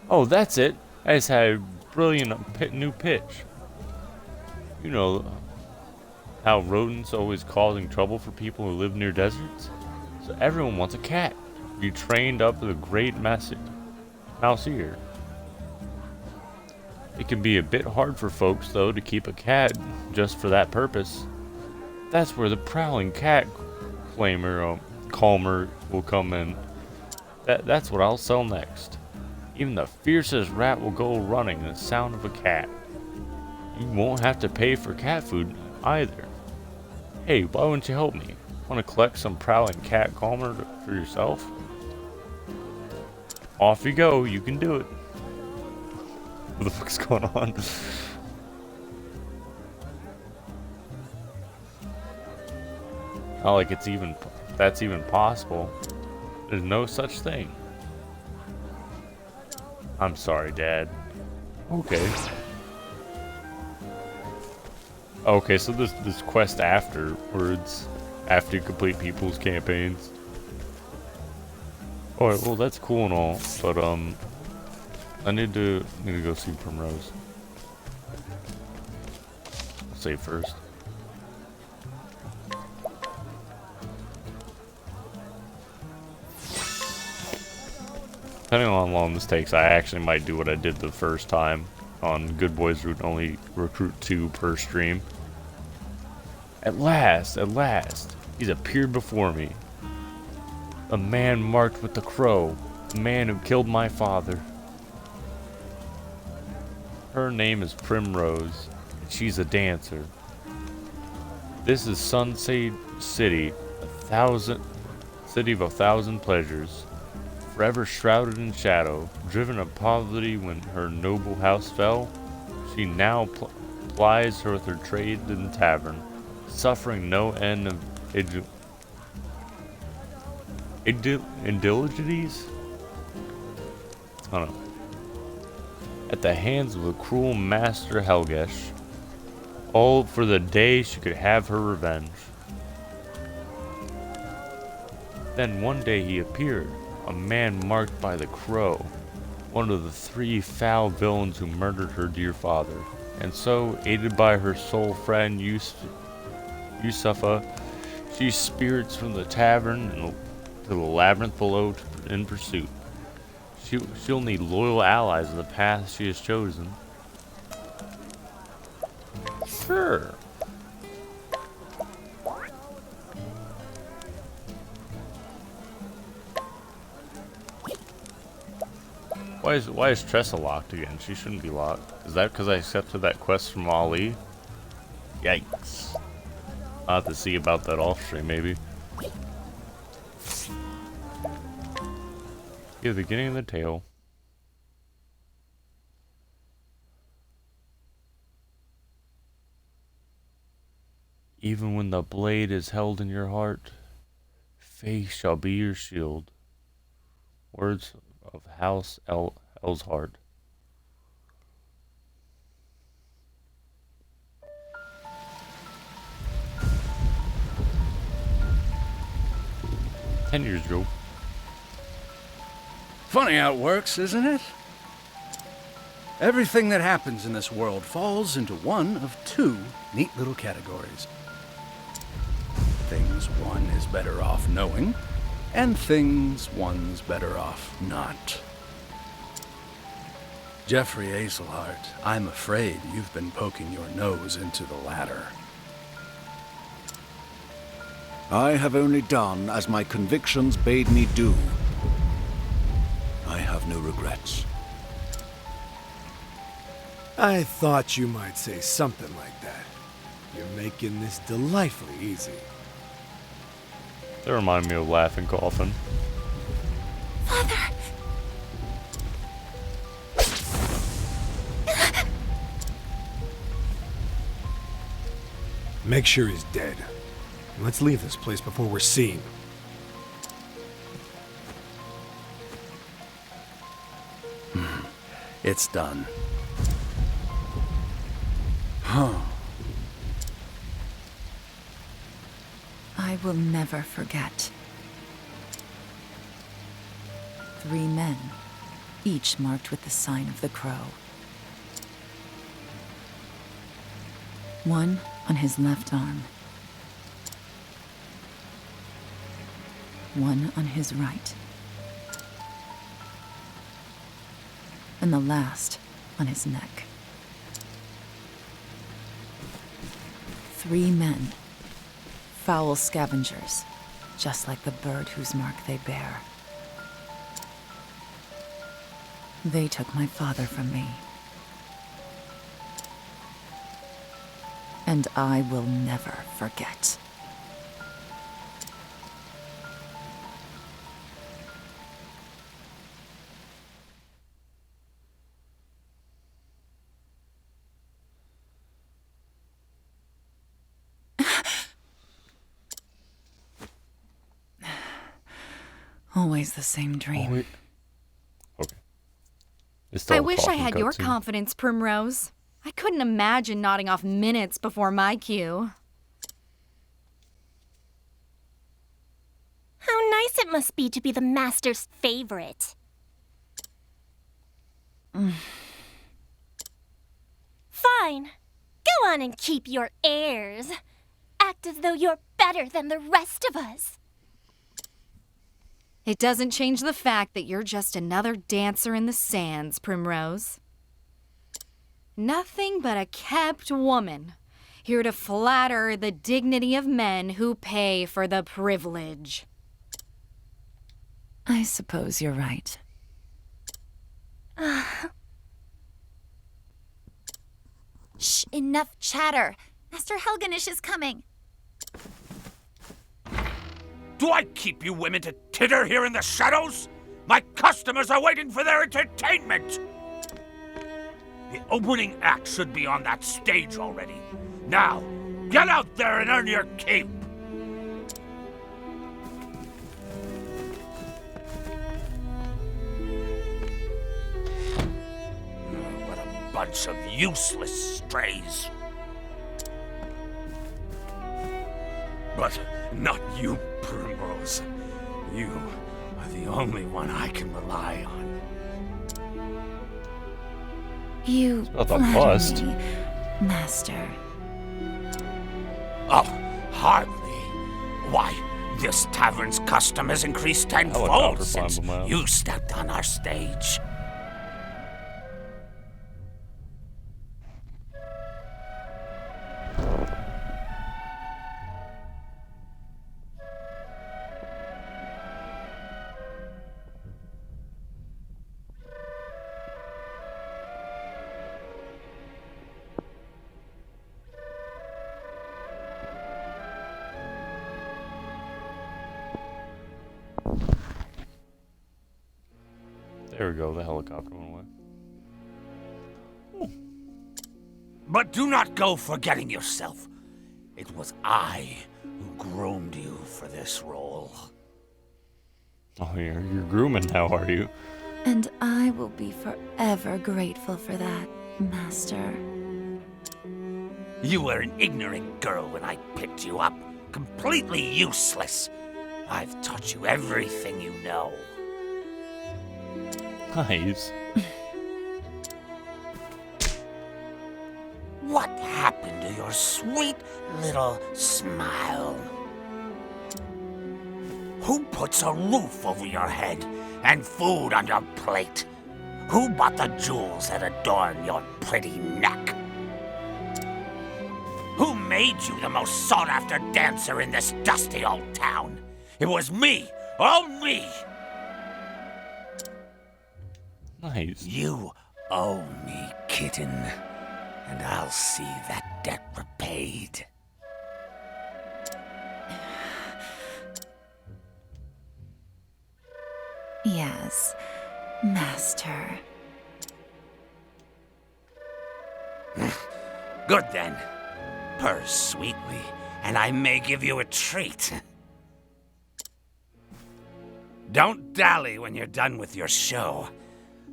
Oh, that's it. I just had a brilliant new pitch. You know how rodents always causing trouble for people who live near deserts? So everyone wants a cat. Be trained up as a great mouseer. It can be a bit hard for folks though to keep a cat just for that purpose. That's where the prowling cat calmer will come in. That's what I'll sell next. Even the fiercest rat will go running at the sound of a cat. You won't have to pay for cat food either. Hey, why wouldn't you help me? Want to collect some prowling cat calmer for yourself? Off you go, you can do it. What the fuck's going on? Not like it's even that's even possible. There's no such thing. I'm sorry, Dad. Okay. Okay, so this quest afterwards, after you complete people's campaigns. Alright, well that's cool and all, but I need to go see Primrose. I'll save first. Depending on how long this takes, I actually might do what I did the first time on Good Boys Route, only recruit 2 per stream. At last, he's appeared before me. A man marked with the crow, the man who killed my father. Her name is Primrose, and she's a dancer. This is Sunset City, city of 1,000 pleasures. Forever shrouded in shadow, driven of poverty when her noble house fell, she now plies her with her trade in the tavern, suffering no end of indignities? I don't know. At the hands of the cruel master Helgesh, all for the day she could have her revenge. Then one day he appeared, a man marked by the crow, one of the 3 foul villains who murdered her dear father, and so, aided by her soul friend Yusufa, she spirits from the tavern to the labyrinth below in pursuit. She'll need loyal allies in the path she has chosen. Sure. Why is Tressa locked again? She shouldn't be locked. Is that because I accepted that quest from Ali? Yikes. I'll have to see about that off stream, maybe. Yeah, the beginning of the tale. Even when the blade is held in your heart, faith shall be your shield. Words of House Elshart. "10 years ago." Funny how it works, isn't it? Everything that happens in this world falls into one of 2 neat little categories. Things one is better off knowing, and things one's better off not. Jeffrey Azelhart, I'm afraid you've been poking your nose into the latter. I have only done as my convictions bade me do. I have no regrets. I thought you might say something like that. You're making this delightfully easy. That reminded me of Laughing Coffin. Father! Make sure he's dead. Let's leave this place before we're seen. It's done. I will never forget. 3 men, each marked with the sign of the crow. One on his left arm. One on his right. And the last on his neck. 3 men. Foul scavengers, just like the bird whose mark they bear. They took my father from me. And I will never forget. Always the same dream. Okay. It's still I a wish I talking had your cutscene. confidence, Primrose. I couldn't imagine nodding off minutes before my cue. How nice it must be to be the Master's favorite. Fine. Go on and keep your airs. Act as though you're better than the rest of us. It doesn't change the fact that you're just another dancer in the sands, Primrose. Nothing but a kept woman, here to flatter the dignity of men who pay for the privilege. I suppose you're right. Shh, enough chatter. Master Helganish is coming. Do I keep you women to titter here in the shadows? My customers are waiting for their entertainment! The opening act should be on that stage already. Now, get out there and earn your keep! What a bunch of useless strays. But not you, Primrose. You are the only one I can rely on. You about the flatter bust. me, Master. Oh, hardly. Why, this tavern's custom has increased tenfold Helicopter since climb 'em out. you stepped on our stage. There we go, the helicopter went away. But do not go forgetting yourself. It was I who groomed you for this role. Oh, you're grooming now, are you? And I will be forever grateful for that, Master. You were an ignorant girl when I picked you up, completely useless. I've taught you everything you know. Nice. What happened to your sweet little smile? Who puts a roof over your head and food on your plate? Who bought the jewels that adorn your pretty neck? Who made you the most sought-after dancer in this dusty old town? It was me, all me! Nice. You owe me, kitten, and I'll see that debt repaid. Yes, Master. Good then. Purr sweetly, and I may give you a treat. Don't dally when you're done with your show.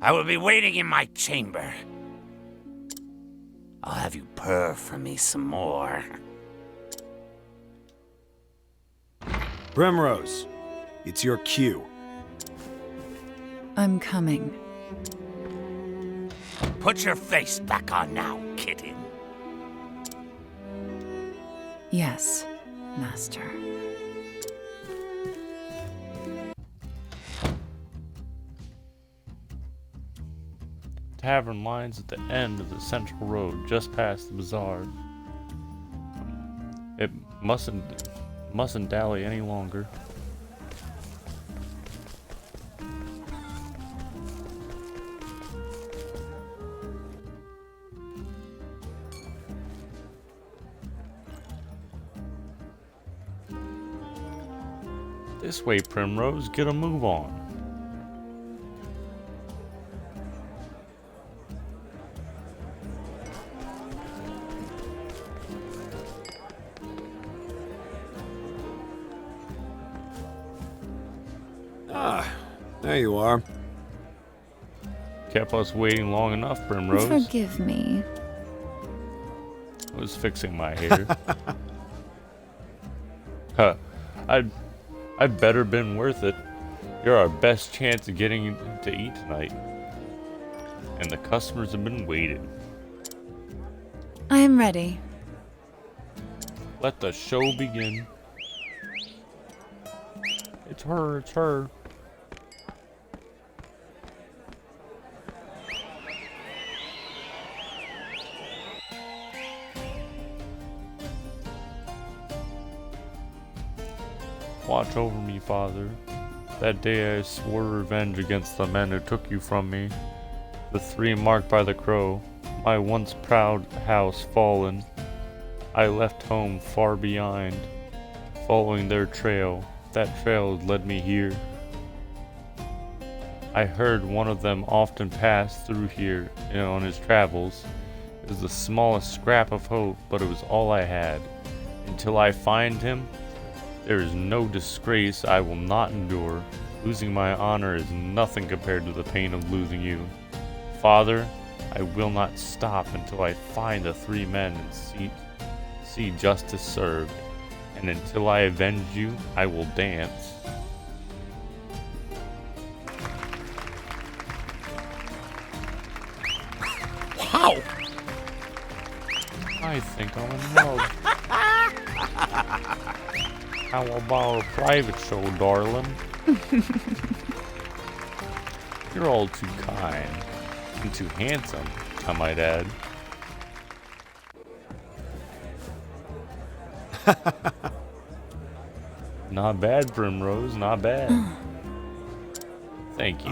I will be waiting in my chamber. I'll have you purr for me some more. Primrose, it's your cue. I'm coming. Put your face back on now, kitten. Yes, Master. Tavern lines at the end of the central road, just past the bazaar. It mustn't dally any longer. This way, Primrose, get a move on. Ah, there you are. Kept us waiting long enough, Primrose. Forgive me. I was fixing my hair. Huh. I'd better been worth it. You're our best chance of getting to eat tonight. And the customers have been waiting. I am ready. Let the show begin. It's her, it's her. Watch over me, Father. That day I swore revenge against the men who took you from me. The three marked by the crow, my once proud house fallen. I left home far behind, following their trail. That trail led me here. I heard one of them often pass through here on his travels. It was the smallest scrap of hope, but it was all I had. Until I find him, there is no disgrace I will not endure. Losing my honor is nothing compared to the pain of losing you. Father, I will not stop until I find the three men and see justice served. And until I avenge you, I will dance. Wow! I think I'm in love. How about a private show, darling? You're all too kind. And too handsome, I might add. Not bad, Primrose, not bad. Thank you.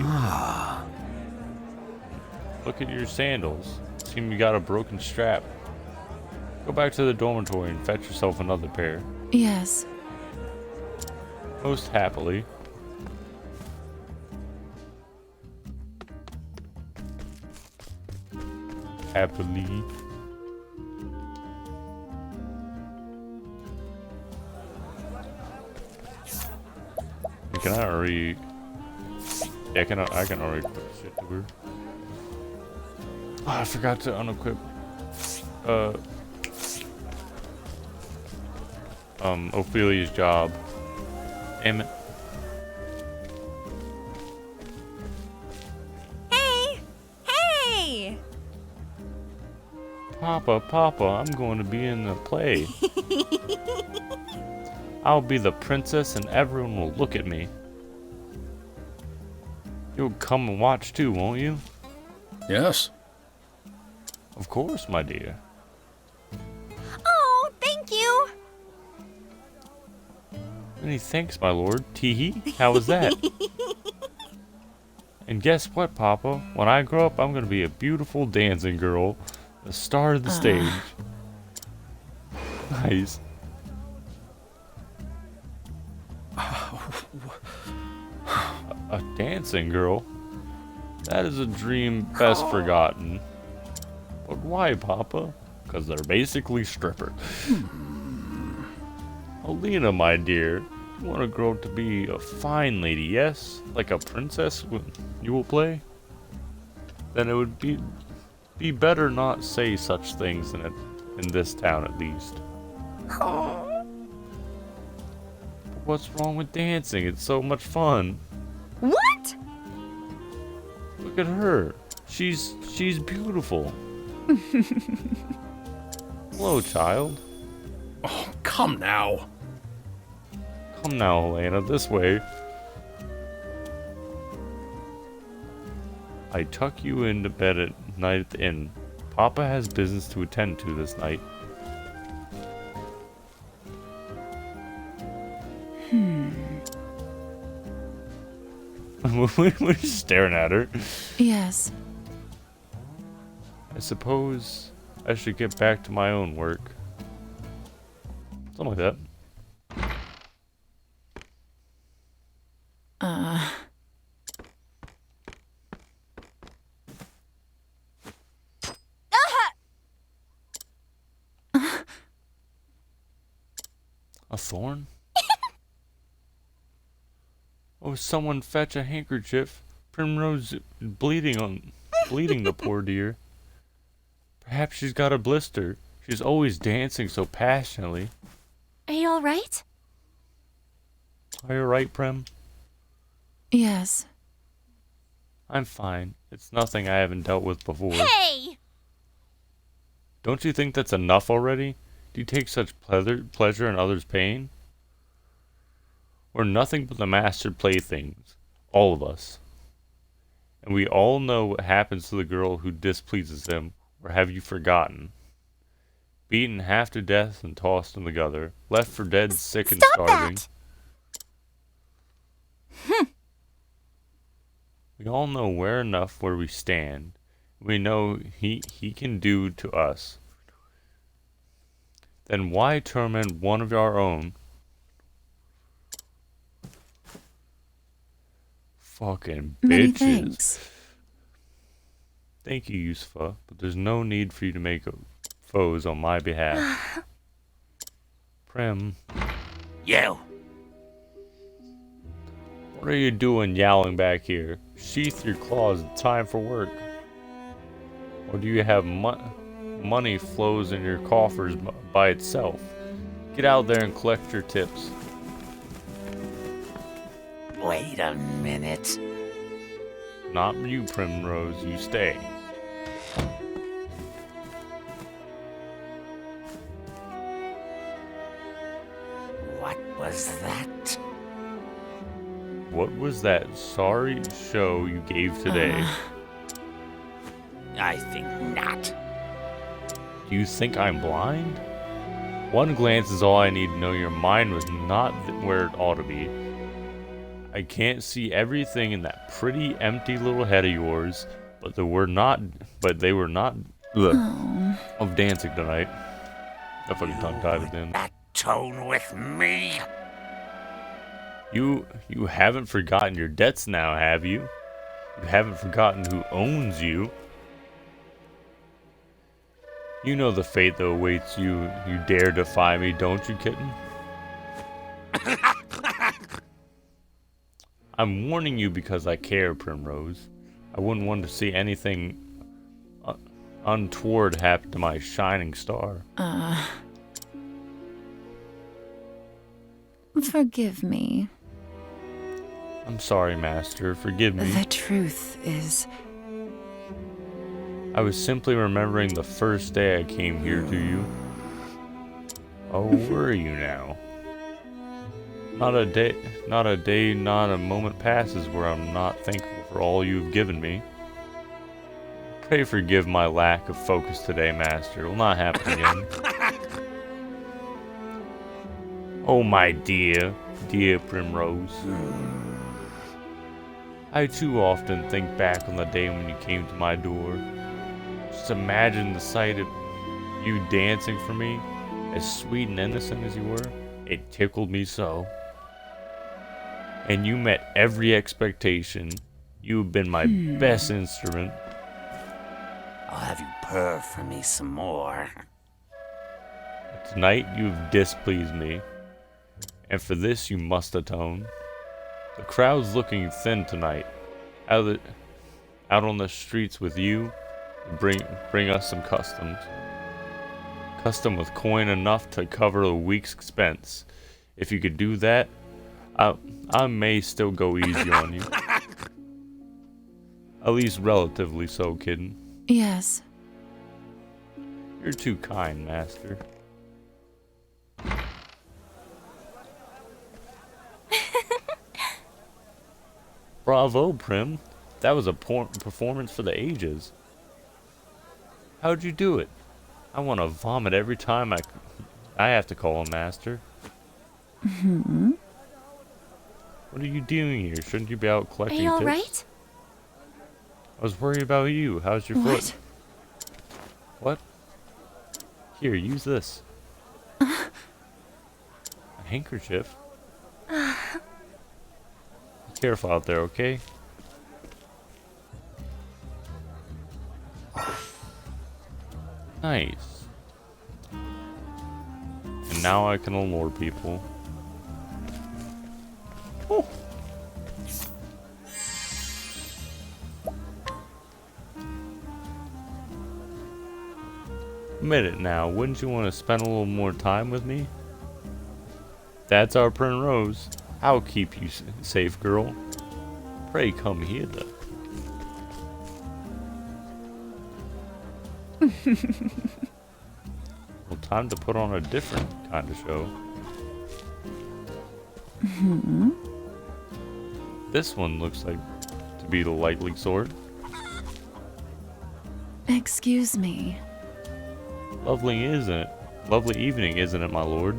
Look at your sandals. Seem you got a broken strap. Go back to the dormitory and fetch yourself another pair. Yes. Most happily. Happily. Can I already? Yeah, I can already put shit to her. Oh, I forgot to unequip. Ophelia's job. Damn it. Hey! Hey! Papa, I'm going to be in the play. I'll be the princess and everyone will look at me. You'll come and watch too, won't you? Yes. Of course, my dear. Oh, thank you! Many thanks, my lord. Teehee, how was that? And guess what, Papa? When I grow up, I'm gonna be a beautiful dancing girl. The star of the stage. Nice. A dancing girl? That is a dream best forgotten. But why, Papa? Because they're basically strippers. Alina, my dear, you want to grow up to be a fine lady, yes? Like a princess you will play? Then it would be better not say such things in this town, at least. But what's wrong with dancing? It's so much fun. What? Look at her. She's beautiful. Hello, child. Oh, come now. Come now, Helena, this way. I tuck you into bed at night at the inn. Papa has business to attend to this night. We're just staring at her. Yes. I suppose I should get back to my own work. Something like that. A thorn? Oh, someone fetch a handkerchief. Primrose bleeding the poor dear. Perhaps she's got a blister. She's always dancing so passionately. Are you alright? Are you right, Prim? Yes. I'm fine. It's nothing I haven't dealt with before. Hey! Don't you think that's enough already? Do you take such pleasure in others' pain? We're nothing but the mastered playthings, all of us. And we all know what happens to the girl who displeases him, or have you forgotten? Beaten half to death and tossed in the gutter, left for dead, sick and starving. We all know where we stand. We know he can do to us. Then why torment one of our own? Fucking bitches. Many thanks. Thank you, Yusufa, but there's no need for you to make foes on my behalf. Prim. You! What are you doing yowling back here? Sheath your claws, it's time for work. Or do you have money flows in your coffers by itself? Get out there and collect your tips. Wait a minute. Not you, Primrose, you stay. What was that? What was that sorry show you gave today? I think not. Do you think I'm blind? One glance is all I need to know your mind was not where it ought to be. I can't see everything in that pretty empty little head of yours, but they were not of dancing tonight. I fucking tongue-tied it then. That tone with me? You haven't forgotten your debts now, have you? You haven't forgotten who owns you. You know the fate that awaits you. You dare defy me, don't you, kitten? I'm warning you because I care, Primrose. I wouldn't want to see anything untoward happen to my shining star. Forgive me. I'm sorry, Master. Forgive me. The truth is... I was simply remembering the first day I came here to you. Oh, were you now? Not a day, not a moment passes where I'm not thankful for all you've given me. Pray forgive my lack of focus today, Master. It will not happen again. Oh, my dear Primrose. I too often think back on the day when you came to my door. Just imagine the sight of you dancing for me, as sweet and innocent as you were. It tickled me so. And you met every expectation. You have been my best instrument. I'll have you purr for me some more. Tonight you have displeased me, and for this you must atone. The crowd's looking thin tonight. Out on the streets with you, bring us some customs. Custom with coin enough to cover a week's expense. If you could do that, I may still go easy on you. At least relatively so, kitten. Yes. You're too kind, Master. Bravo, Prim. That was a performance for the ages. How'd you do it? I want to vomit every time I have to call him Master. What are you doing here? Shouldn't you be out collecting tips? Are you alright? I was worried about you. How's your foot? What? Here, use this. A handkerchief? Be careful out there, okay? Nice. And now I can allure people. Oh. Admit it now, wouldn't you want to spend a little more time with me? That's our Primrose. I'll keep you safe, girl. Pray come hither. Well, time to put on a different kind of show. This one looks like to be the likely sort. Excuse me. Lovely, isn't it? Lovely evening, isn't it, my lord?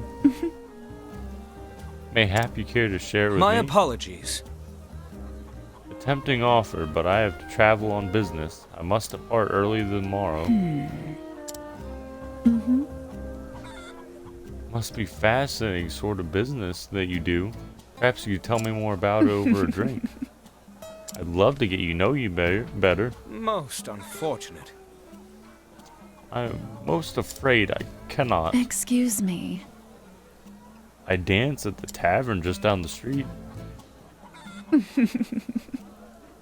Mayhap you care to share with My me? apologies. A tempting offer, but I have to travel on business. I must depart early tomorrow. Must be fascinating sort of business that you do. Perhaps you could tell me more about it over a drink. I'd love to get you know you better. Most unfortunate. I'm most afraid I cannot. Excuse me. I dance at the tavern just down the street.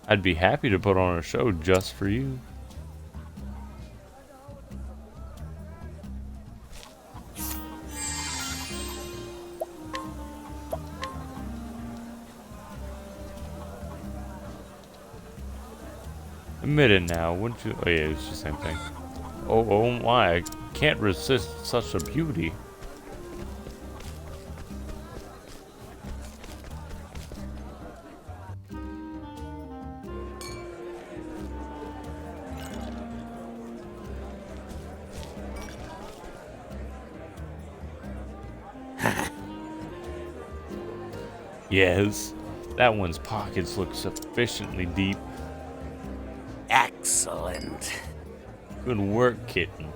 I'd be happy to put on a show just for you. Admit it now, wouldn't you? Oh yeah, it's the same thing. Oh my, I can't resist such a beauty. Yes, that one's pockets look sufficiently deep. Excellent. Good work, kitten.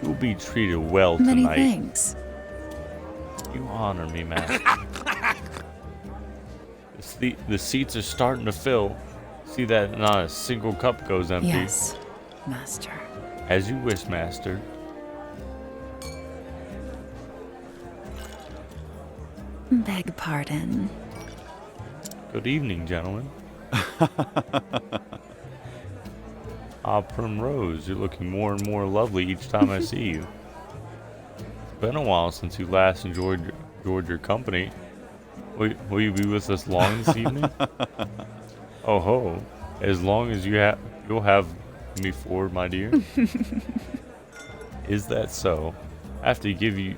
You'll be treated well Many tonight. thanks. You honor me, master. The seats are starting to fill. See that not a single cup goes empty. Yes, master. As you wish, master. Beg pardon. Good evening, gentlemen. Ah, Primrose, you're looking more and more lovely each time I see you. It's been a while since you last enjoyed your company. Will you be with us long this evening? Oh ho! As long as you'll have me for, my dear. Is that so? I have to give it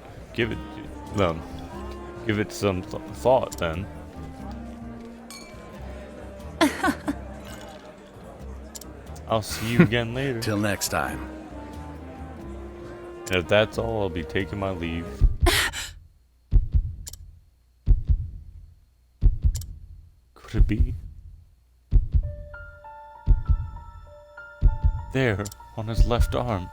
some thought then. I'll see you again later. Till next time. And if that's all, I'll be taking my leave. Could it be? There, on his left arm.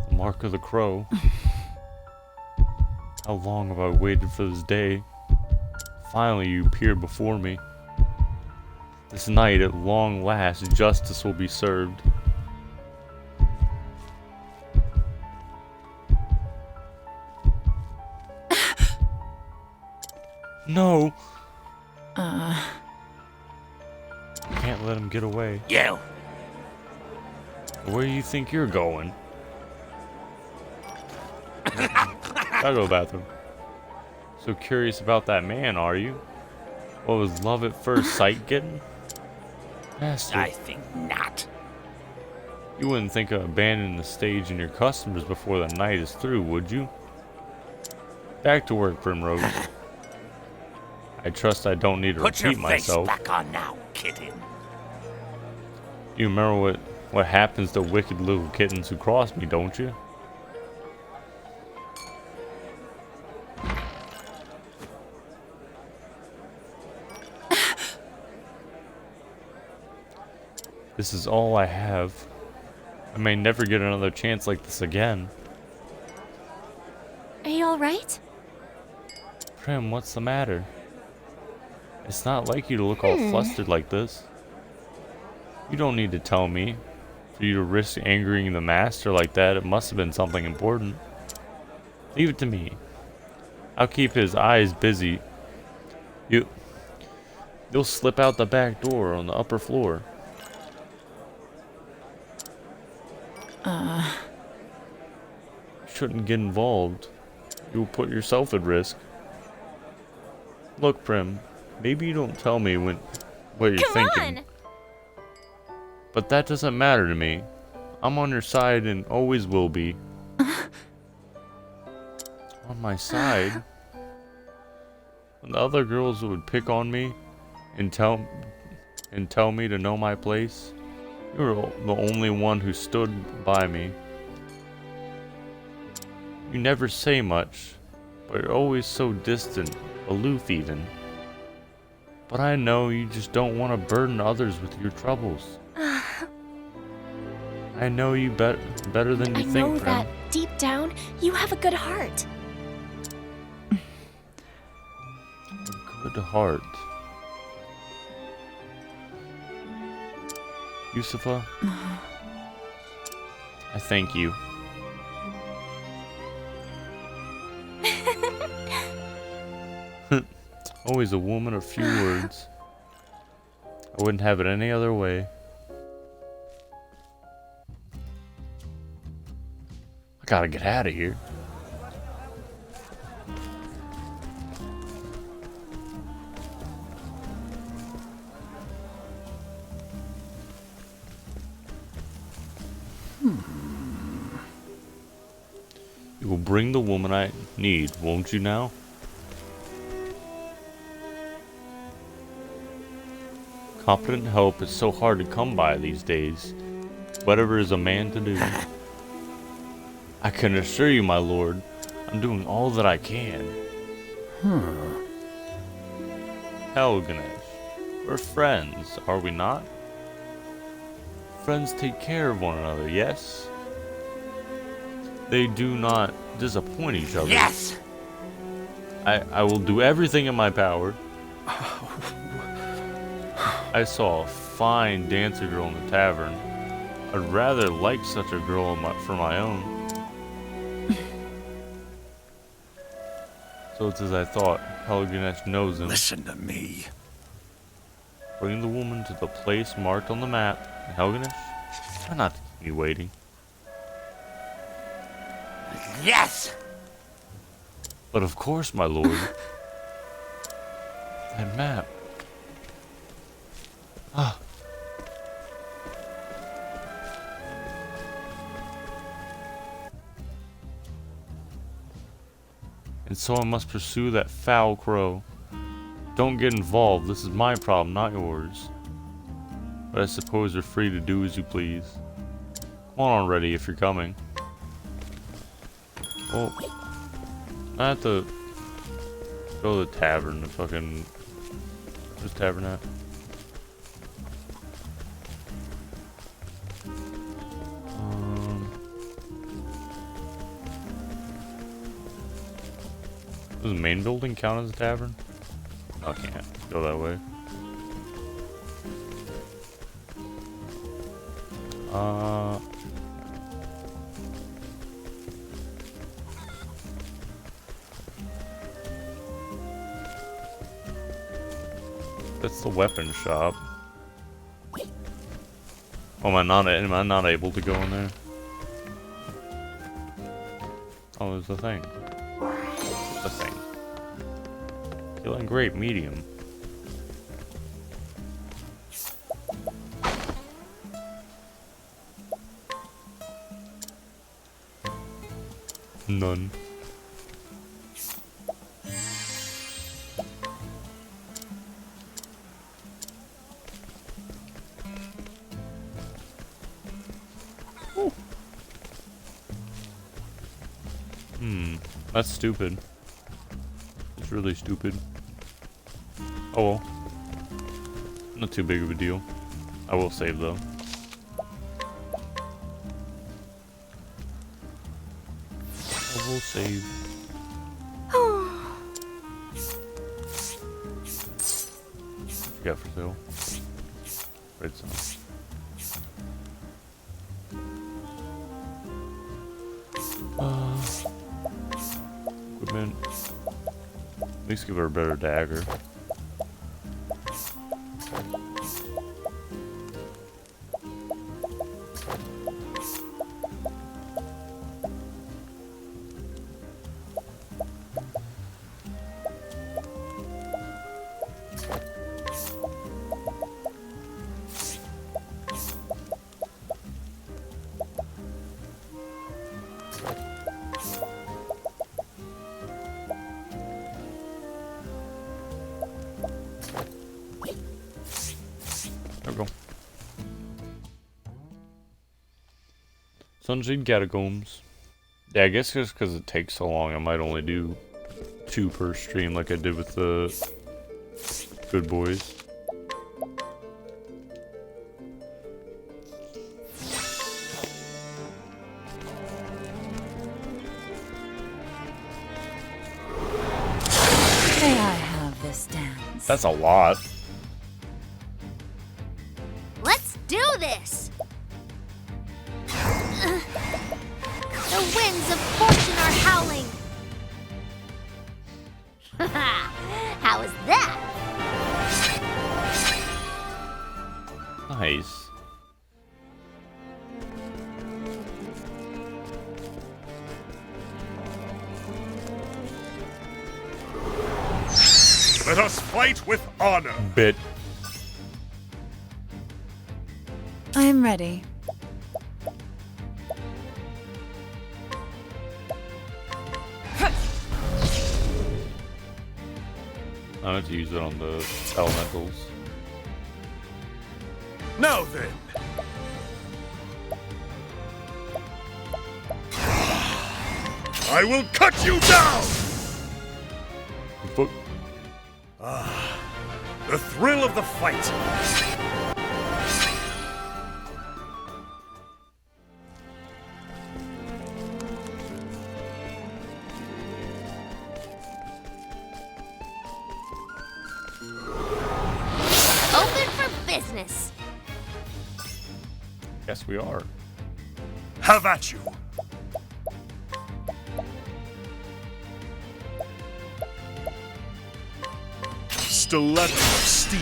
The mark of the crow. How long have I waited for this day? Finally, you appear before me. This night, at long last, justice will be served. No! Can't let him get away. You! Where do you think you're going? I'll go to the bathroom. So curious about that man, are you? What was love at first sight getting? Master, I think not. you wouldn't think of abandoning the stage and your customers before the night is through, would you? Back to work, Primrose. I trust I don't need to Put your repeat face myself. back on now, kitten. You remember what happens to wicked little kittens who cross me, don't you? This is all I have. I may never get another chance like this again. Are you alright? Prim, what's the matter? It's not like you to look all flustered like this. You don't need to tell me. For you to risk angering the master like that, it must have been something important. Leave it to me. I'll keep his eyes busy. You'll slip out the back door on the upper floor. You shouldn't get involved. You'll put yourself at risk. Look, Prim, maybe you don't tell me what you're thinking. On. But that doesn't matter to me. I'm on your side and always will be. On my side? When the other girls would pick on me and tell me to know my place, you were the only one who stood by me. You never say much, but you're always so distant, aloof even. But I know you just don't want to burden others with your troubles. I know you better than you think, I know Prim. that deep down, you have a good heart. Good heart. Yusufa, I thank you. Always a woman of few words. I wouldn't have it any other way. I gotta get out of here. You will bring the woman I need, won't you now? Competent help is so hard to come by these days. Whatever is a man to do. I can assure you, my lord, I'm doing all that I can. Hell, Ganesh, we're friends, are we not? Friends take care of one another, yes? They do not disappoint each other. Yes! I will do everything in my power. I saw a fine dancer girl in the tavern. I'd rather like such a girl for my own. So it's as I thought. Helganesh knows him. Listen to me. Bring the woman to the place marked on the map. And Helganesh, try not to keep me waiting. Yes! But of course, my lord. That map. Ah. And so I must pursue that foul crow. Don't get involved. This is my problem, not yours. But I suppose you're free to do as you please. Come on already if you're coming. Well, I have to go to the tavern to fucking... Where's the tavern at? Does the main building count as a tavern? No, I can't go that way. That's the weapon shop. Oh, am I not able to go in there? Oh, there's the thing. The thing. Feeling great, medium. None. That's stupid. It's really stupid. Oh well. Not too big of a deal. I will save though. I will save. What you got for sale? Red sun. Equipment. At least give her a better dagger. Sunshine Catacombs. Yeah, I guess just because it takes so long, I might only do 2 per stream like I did with the Good Boys. May I have this dance? That's a lot. Let's do this! The winds of fortune are howling! How is that? Nice. Let us fight with honor. Bit. I'm ready. I have to use it on the elementals. Now then. I will cut you down! Fuck. The thrill of the fight. Open for business! Yes, we are. Have at you. Stiletto of steel.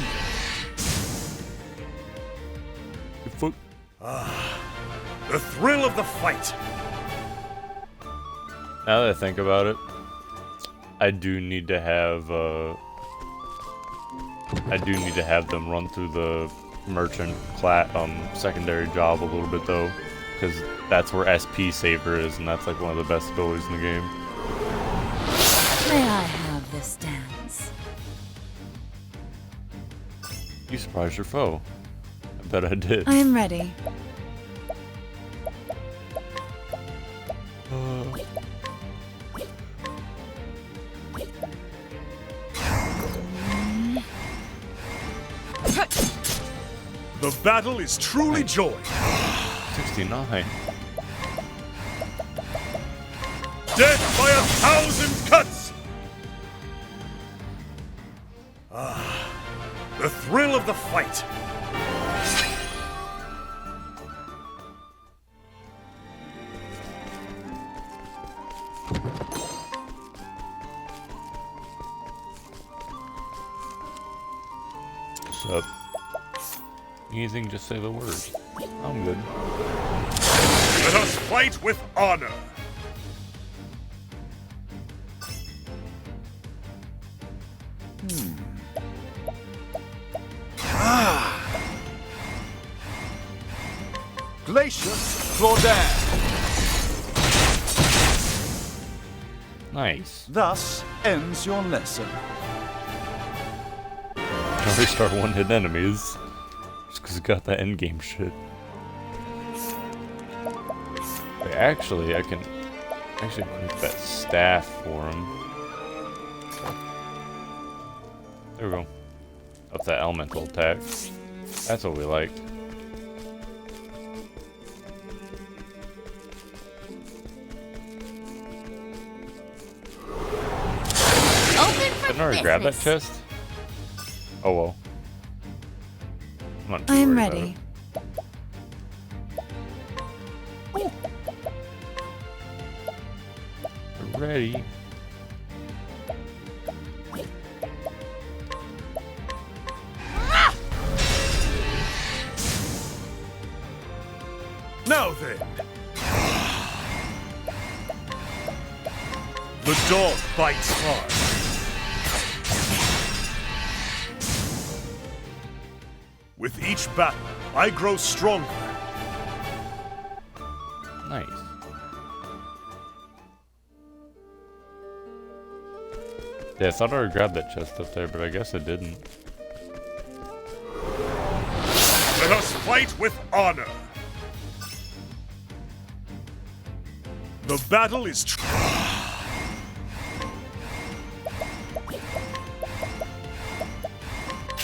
Fuck. The thrill of the fight. Now that I think about it, I do need to have them run through the merchant secondary job a little bit though, because that's where SP Saver is, and that's like one of the best abilities in the game. May I have this dance? You surprised your foe. I bet I did. I am ready. The battle is truly joy. 69. Death by 1,000 cuts. The thrill of the fight. What's up? Anything, just say the word. I'm good. Let us fight with honor. Glacius Claudin. Nice. Thus ends your lesson. Already start one-hit enemies. Just because it got that endgame shit. Wait, actually, I can equip that staff for him. There we go. Up that elemental attack. That's what we like. Didn't I already grab that chest? Oh well. I'm not too I'm worried about ready. it. We're ready. Now then. The dog bites hard. With each battle, I grow stronger. Nice. Yeah, I thought I already grabbed that chest up there, but I guess I didn't. Let us fight with honor. The battle is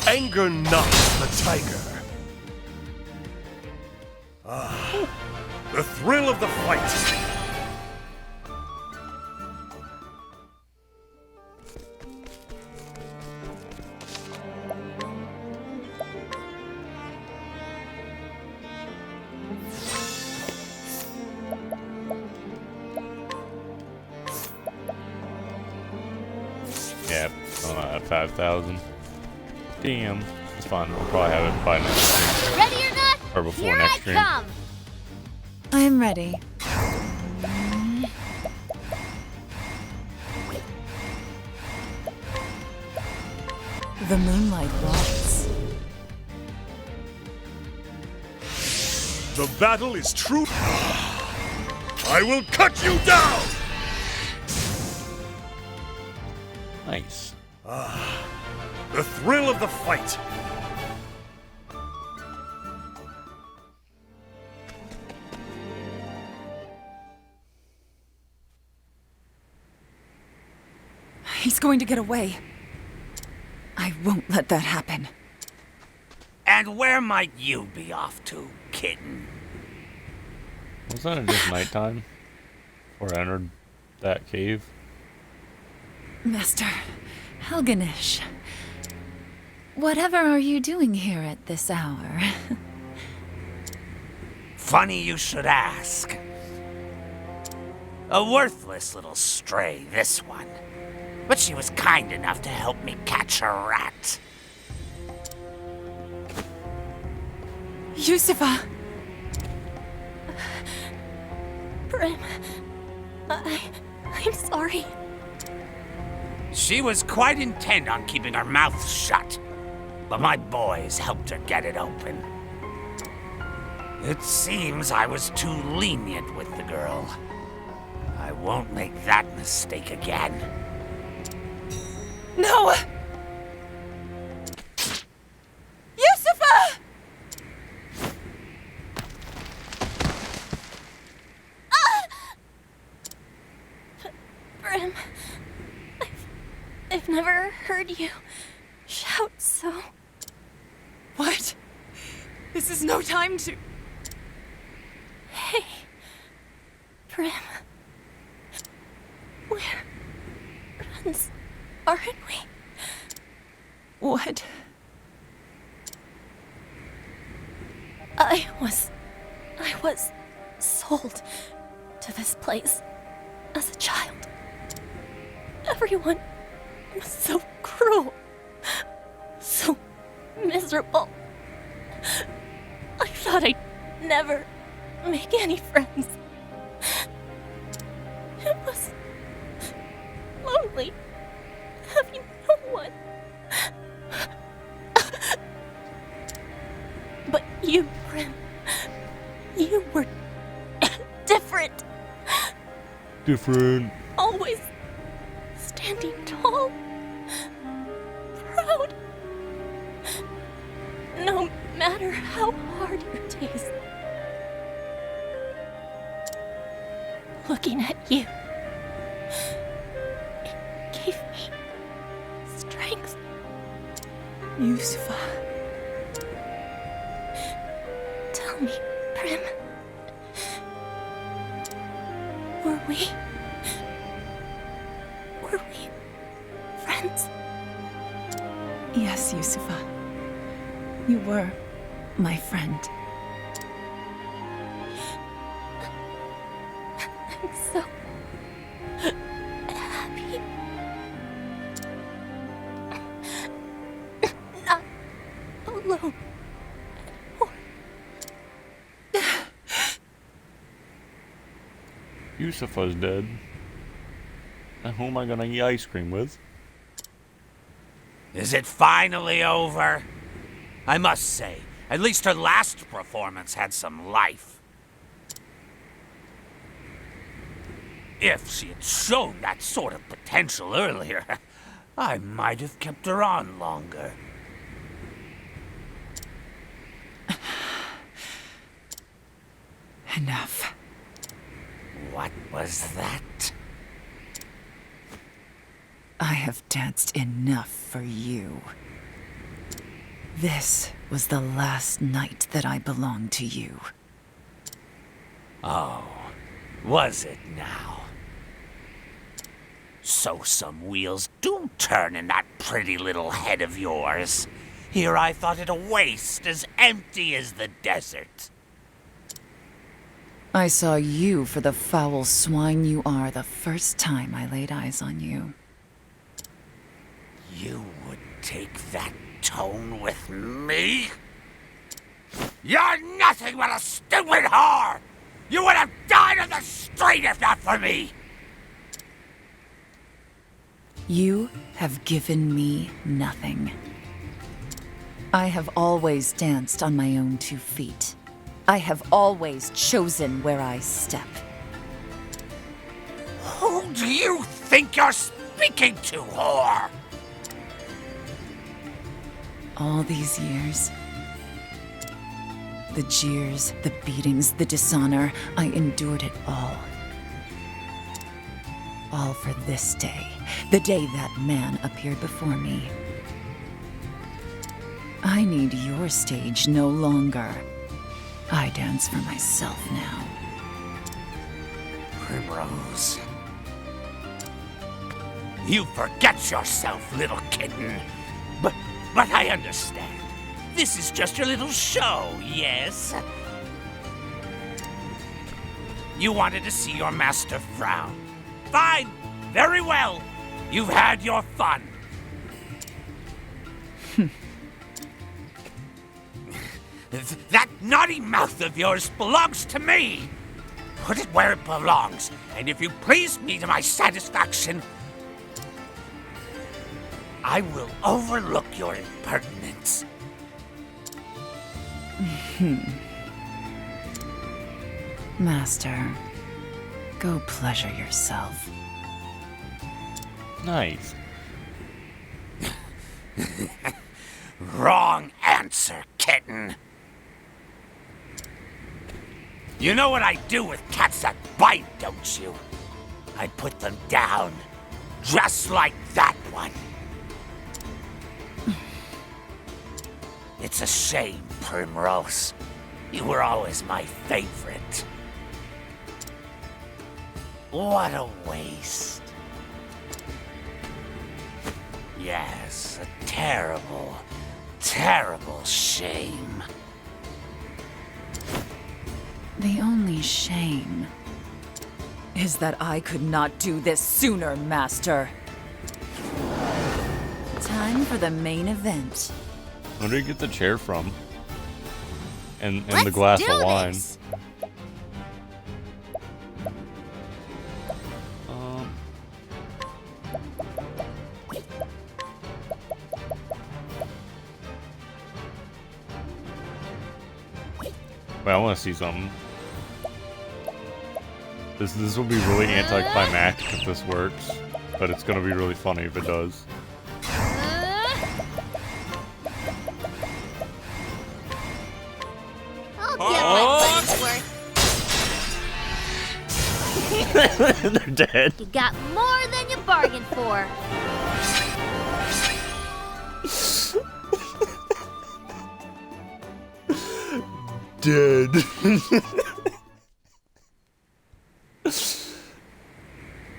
Anger not the tiger. The thrill of the fight. Yeah, at 5,000. Damn, it's fine. We'll probably have it by next stream. Ready or not? Or before Here next I stream. come. I'm ready. The moonlight walks. The battle is true. I will cut you down! Nice. The thrill of the fight. He's going to get away. I won't let that happen. And where might you be off to, kitten? Wasn't it just nighttime before I entered that cave? Master Helganish, whatever are you doing here at this hour? Funny you should ask. A worthless little stray, this one. But she was kind enough to help me catch a rat. Yusufa! Prim, I'm sorry. She was quite intent on keeping her mouth shut, but my boys helped her get it open. It seems I was too lenient with the girl. I won't make that mistake again. No! Yusufa! Prim, I've never heard you shout so. What? This is no time to... Hey, Prim. We're friends, aren't we? What? I was sold to this place as a child. Everyone was so cruel, so miserable. I thought I'd never make any friends. It was lonely having no one. But you, Prim, you were different. Different. Always standing tall, proud. No matter how hard your days. Looking at you, it gave me strength. Yusufa. Tell me, Prim. Were we friends? Yes, Yusufa. You were my friend. I'm so happy. Not alone anymore. Yusufa's dead. And who am I gonna eat ice cream with? Is it finally over? I must say, at least her last performance had some life. If she had shown that sort of potential earlier, I might have kept her on longer. Enough. What was that? I have danced enough for you. This was the last night that I belonged to you. Oh, was it now? So some wheels do turn in that pretty little head of yours. Here I thought it a waste, as empty as the desert. I saw you for the foul swine you are the first time I laid eyes on you. You would take that tone with me? You're nothing but a stupid whore! You would have died on the street if not for me! You have given me nothing. I have always danced on my own 2 feet. I have always chosen where I step. Who do you think you're speaking to, whore? All these years, the jeers, the beatings, the dishonor, I endured it all. All for this day, the day that man appeared before me. I need your stage no longer. I dance for myself now. Primrose. You forget yourself, little kitten. But I understand. This is just your little show, yes? You wanted to see your master frown. Fine. Very well. You've had your fun. That naughty mouth of yours belongs to me. Put it where it belongs, and if you please me to my satisfaction, I will overlook your impertinence. Master, go pleasure yourself. Nice. Wrong answer, kitten. You know what I do with cats that bite, don't you? I put them down, just like that one. It's a shame, Primrose. You were always my favorite. What a waste. Yes, a terrible, terrible shame. The only shame is that I could not do this sooner, Master. Time for the main event. Where did you get the chair from? And the glass of wine. Wait, I want to see something. This will be really anticlimactic if this works, but it's gonna be really funny if it does. I'll get my money's worth. They're dead. You got more than you bargained for. Dead.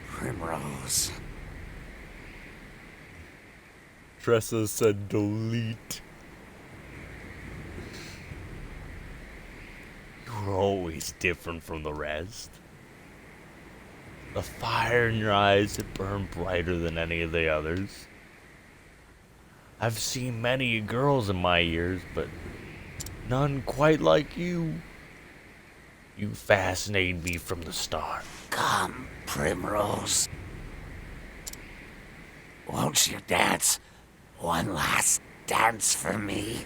Primrose. Tressa said delete. You were always different from the rest. The fire in your eyes, it burned brighter than any of the others. I've seen many girls in my years, but none quite like you. You fascinated me from the start. Come, Primrose. Won't you dance one last dance for me?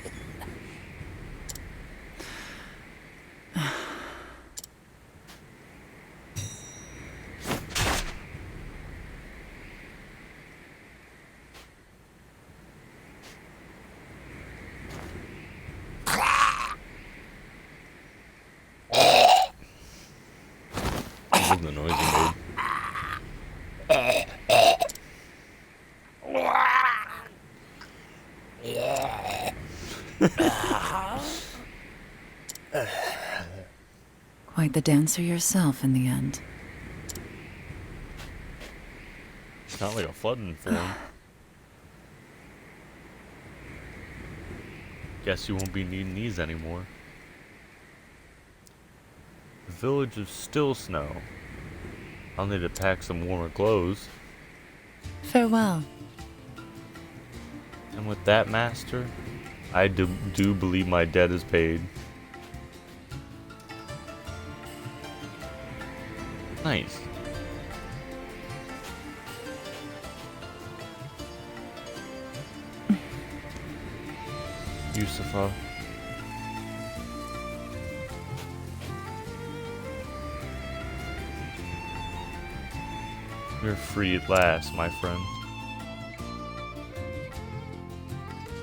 wasn't the noise he made. Quite the dancer yourself in the end. It's not like a flooding form. Guess you won't be needing these anymore. The village is still snow. I'll need to pack some warmer clothes. Farewell. And with that, master, I do believe my debt is paid. Nice. Yusufa. You're free at last, my friend.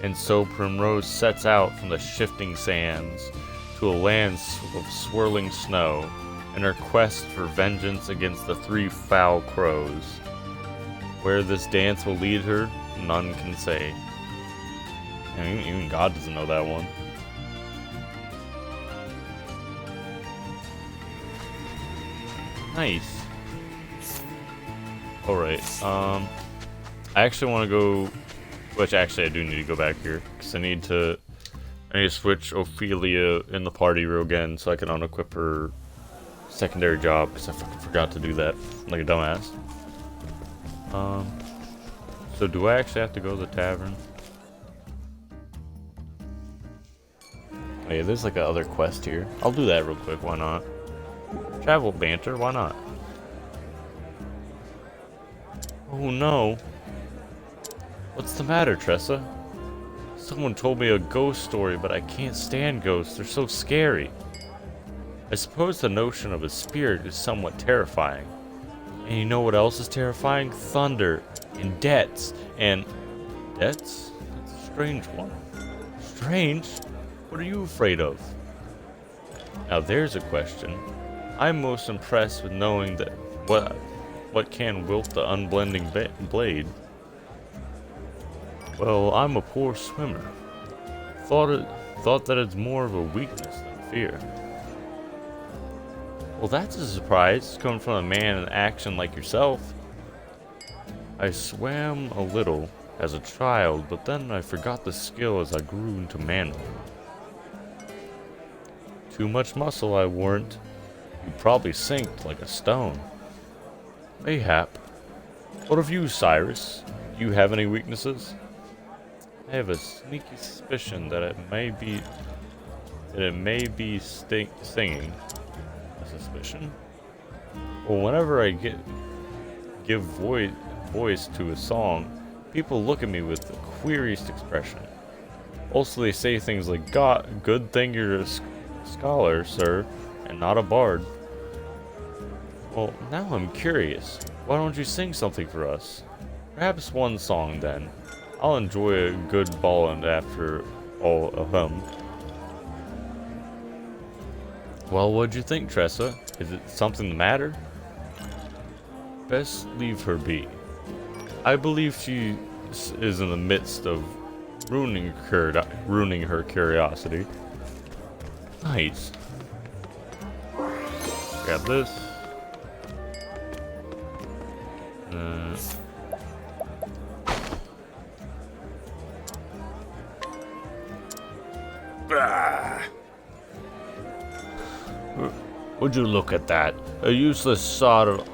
And so Primrose sets out from the shifting sands to a land of swirling snow in her quest for vengeance against the 3 foul crows. Where this dance will lead her, none can say. And even God doesn't know that one. Nice. Alright, I actually want to go, which actually I do need to go back here, because I need to switch Ophelia in the party row again so I can unequip her secondary job, because I fucking forgot to do that, like a dumbass. So do I actually have to go to the tavern? Oh yeah, there's like a other quest here. I'll do that real quick, why not? Travel banter, why not? Oh no. What's the matter, Tressa? Someone told me a ghost story, but I can't stand ghosts. They're so scary. I suppose the notion of a spirit is somewhat terrifying. And you know what else is terrifying? Thunder, and debts, and... Debts? That's a strange one. Strange? What are you afraid of? Now there's a question. I'm most impressed with knowing that what can wilt the unblending blade. Well, I'm a poor swimmer. Thought that it's more of a weakness than fear. Well, that's a surprise, coming from a man in action like yourself. I swam a little as a child, but then I forgot the skill as I grew into manhood. Too much muscle, I warrant. You'd probably sink like a stone. Mayhap. What of you, Cyrus? Do you have any weaknesses? I have a sneaky suspicion that it may be singing. A suspicion? Well, whenever I give voice to a song, people look at me with the queeriest expression. Also, they say things like, good thing you're a scholar, sir, and not a bard. Well, now I'm curious. Why don't you sing something for us? Perhaps one song, then. I'll enjoy a good ballad after all of them. Well, what'd you think, Tressa? Is it something the matter? Best leave her be. I believe she is in the midst of ruining her curiosity. Nice. Grab this. Would you look at that? A useless sod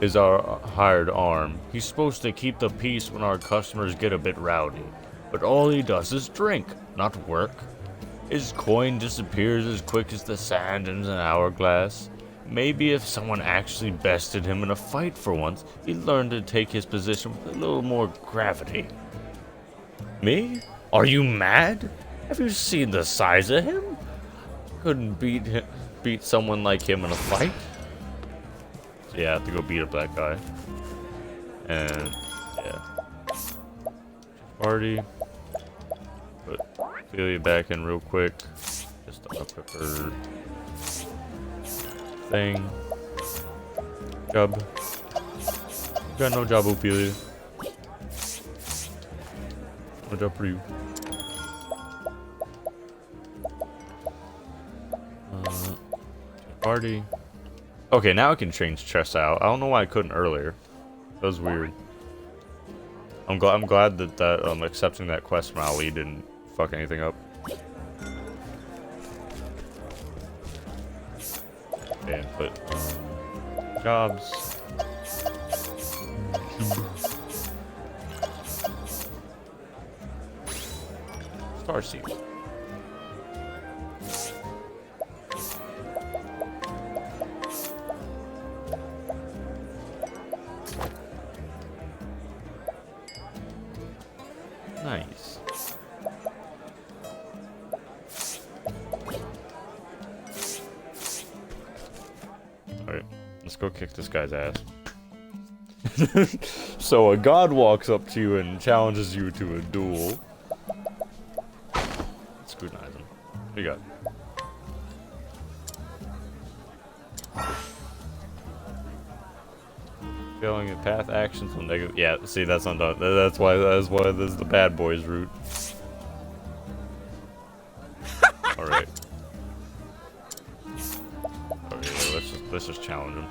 is our hired arm. He's supposed to keep the peace when our customers get a bit rowdy. But all he does is drink, not work. His coin disappears as quick as the sand in an hourglass. Maybe if someone actually bested him in a fight for once, he'd learn to take his position with a little more gravity. Me? Are you mad? Have you seen the size of him? Couldn't beat someone like him in a fight. So yeah, I have to go beat up that guy. And yeah. Party. Put Ophelia back in real quick. Just to equip her thing. Job. Got no job, Ophelia. No job for you. Party. Okay, now I can change chess out. I don't know why I couldn't earlier. That was weird. I'm glad that accepting that quest from Ali didn't fuck anything up. Yeah, but jobs. Star seeds. Nice. Alright, let's go kick this guy's ass. So a god walks up to you and challenges you to a duel. Scrutinize him. What do you got? Failing at path actions will negative. Yeah, see, that's undone. That's why this is the bad boys route. All right. Okay, let's just challenge him.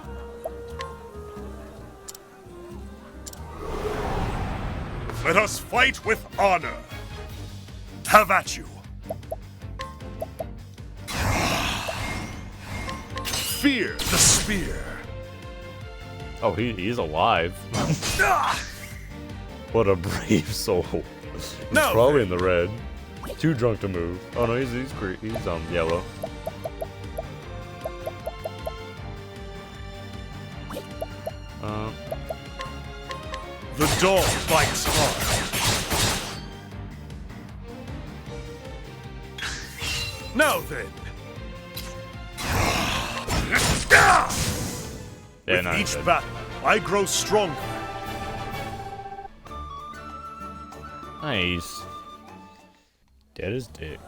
Let us fight with honor. Have at you. Fear the spear. Oh, he's alive. What a brave soul. He's probably in the red. Too drunk to move. Oh no, he's great. He's yellow. The dog bites hard. Now then. Yeah, With each battle, I grow stronger. Nice. Dead as dick.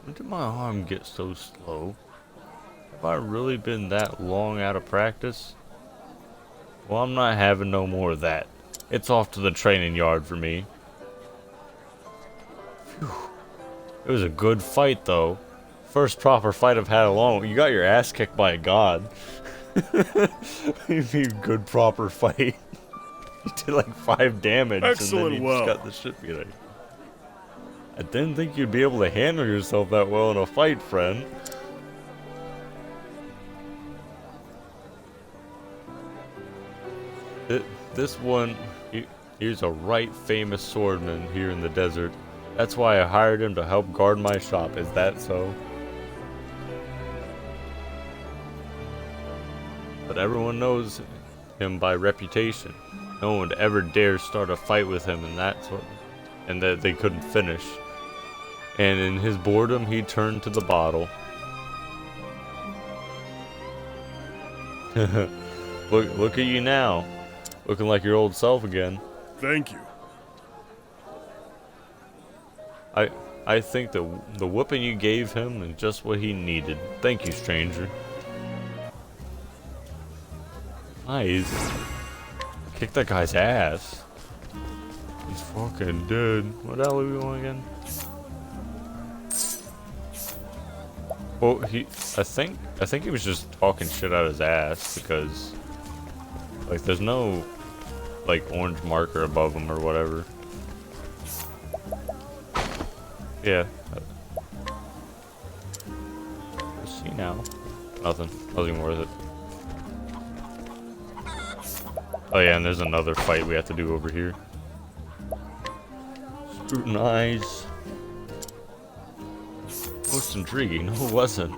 When did my arm get so slow? Have I really been that long out of practice? Well, I'm not having no more of that. It's off to the training yard for me. Phew. It was a good fight, though. First proper fight I've had alone. You got your ass kicked by a god. You mean good proper fight? You did like 5 damage, Excellent, and then you just got the shit beat out of you. I didn't think you'd be able to handle yourself that well in a fight, friend. This one, he's a right famous swordman here in the desert. That's why I hired him to help guard my shop. Is that so? But everyone knows him by reputation. No one would ever dare start a fight with him, and that they couldn't finish. And in his boredom, he turned to the bottle. Look at you now. Looking like your old self again. Thank you. I think the whooping you gave him is just what he needed. Thank you, stranger. Nice. Kick that guy's ass. He's fucking dead. What the hell are we going again? Well, I think he was just talking shit out of his ass because, like, there's no, like, orange marker above him or whatever. Yeah. Let's see now. Nothing. Nothing worth it. Oh yeah, and there's another fight we have to do over here. Scrutinize. Most intriguing. No, it wasn't.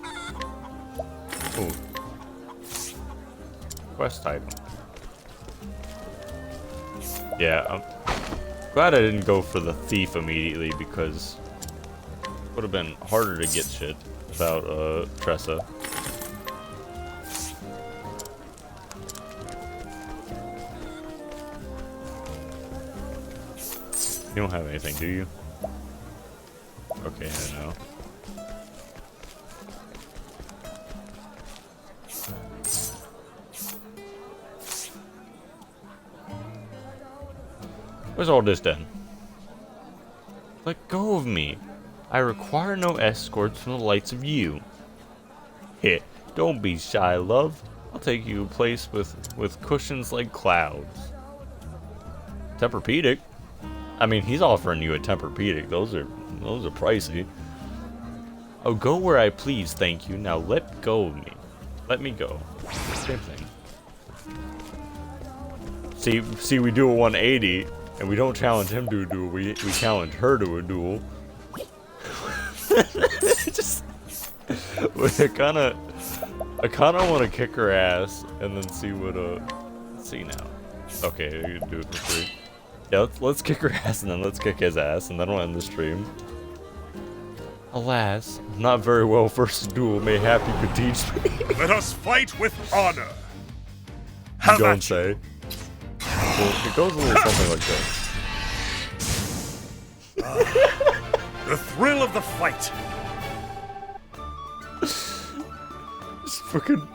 Oh. Quest item. Yeah, I'm glad I didn't go for the thief immediately because it would have been harder to get shit without Tressa. You don't have anything, do you? Okay, I know. Where's all this then? Let go of me. I require no escorts from the likes of you. Hit. Don't be shy, love. I'll take you to a place with cushions like clouds. Tempur-Pedic? I mean, he's offering you a Tempur-Pedic. Those are pricey. Oh, go where I please, thank you. Now let go of me. Let me go. Same thing. See, we do a 180, and we don't challenge him to a duel. We challenge her to a duel. Just, I kind of want to kick her ass and then see what let's see now. Okay, you can do it for free. Yeah, let's kick her ass and then let's kick his ass and then we'll end the stream. Alas, not very well versed in duel. May happy could teach me. Let us fight with honor. You don't say. Well, it goes a little something like this. The thrill of the fight. Just fucking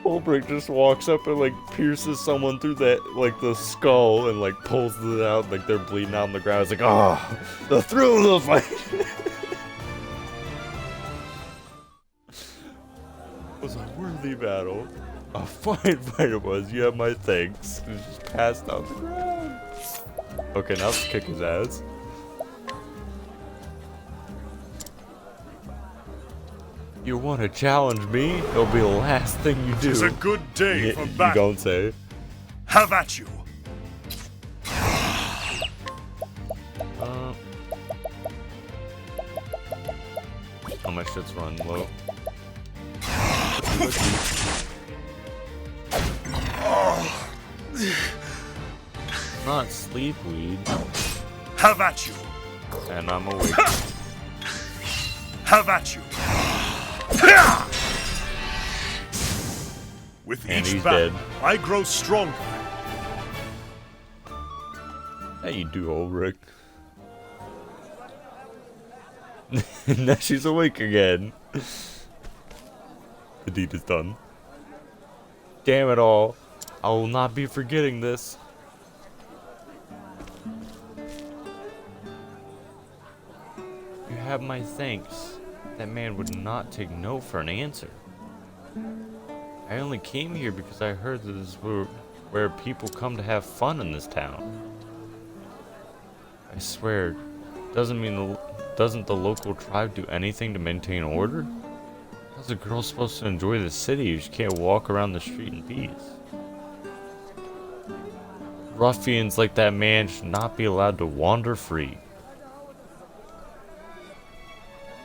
Ulbrich just walks up and like pierces someone through that like the skull and like pulls it out like they're bleeding out on the ground. It's like, oh, the thrill of the fight. It was a worthy battle. A fine fight it was. You have my thanks. He just passed on the ground. Okay, now let's kick his ass. You want to challenge me? It'll be the last thing you do. It's a good day for You battle. don't say. Have at you. Oh, my shit's running low. Not sleep weed. Have at you. And I'm awake. Have at you. With And each he's battle, dead. I grow stronger. How you do, Ulrich? Now she's awake again. The deed is done. Damn it all. I will not be forgetting this. You have my thanks. That man would not take no for an answer. I only came here because I heard that this is where people come to have fun in this town. I swear, doesn't the local tribe do anything to maintain order? How's a girl supposed to enjoy the city if she can't walk around the street in peace? Ruffians like that man should not be allowed to wander free.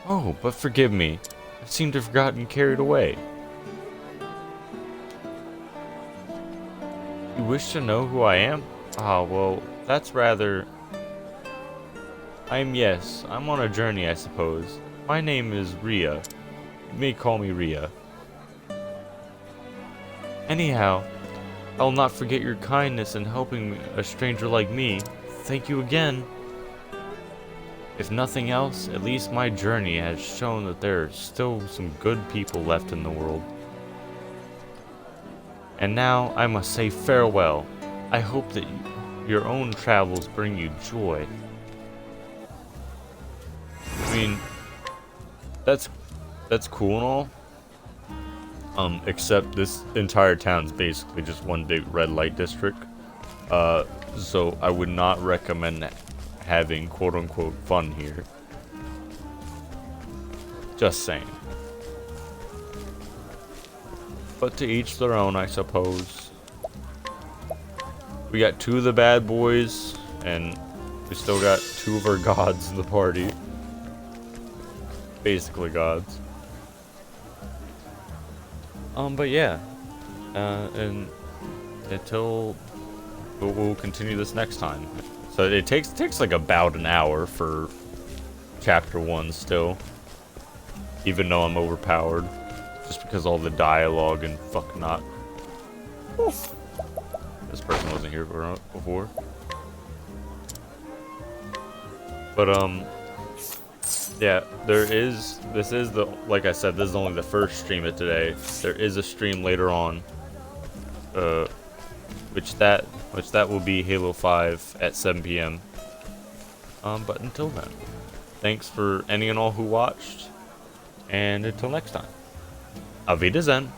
Oh, but forgive me. I seem to have gotten carried away. You wish to know who I am? Ah, well, that's rather... Yes, I'm on a journey, I suppose. My name is Ria. You may call me Ria. Anyhow, I will not forget your kindness in helping a stranger like me. Thank you again. If nothing else, at least my journey has shown that there are still some good people left in the world. And now I must say farewell. I hope that your own travels bring you joy. I mean, that's cool and all. Except this entire town's basically just one big red light district. So I would not recommend having quote-unquote fun here. Just saying. But to each their own, I suppose. We got 2 of the bad boys, and we still got 2 of our gods in the party. Basically gods. But yeah. And until we'll continue this next time. So it takes like about an hour for chapter 1 still. Even though I'm overpowered. Just because all the dialogue and fuck not. This person wasn't here before. But yeah, this is the, like I said, this is only the first stream of today. There is a stream later on, which that will be Halo 5 at 7 p.m. But until then, thanks for any and all who watched, and until next time, Auf Wiedersehen.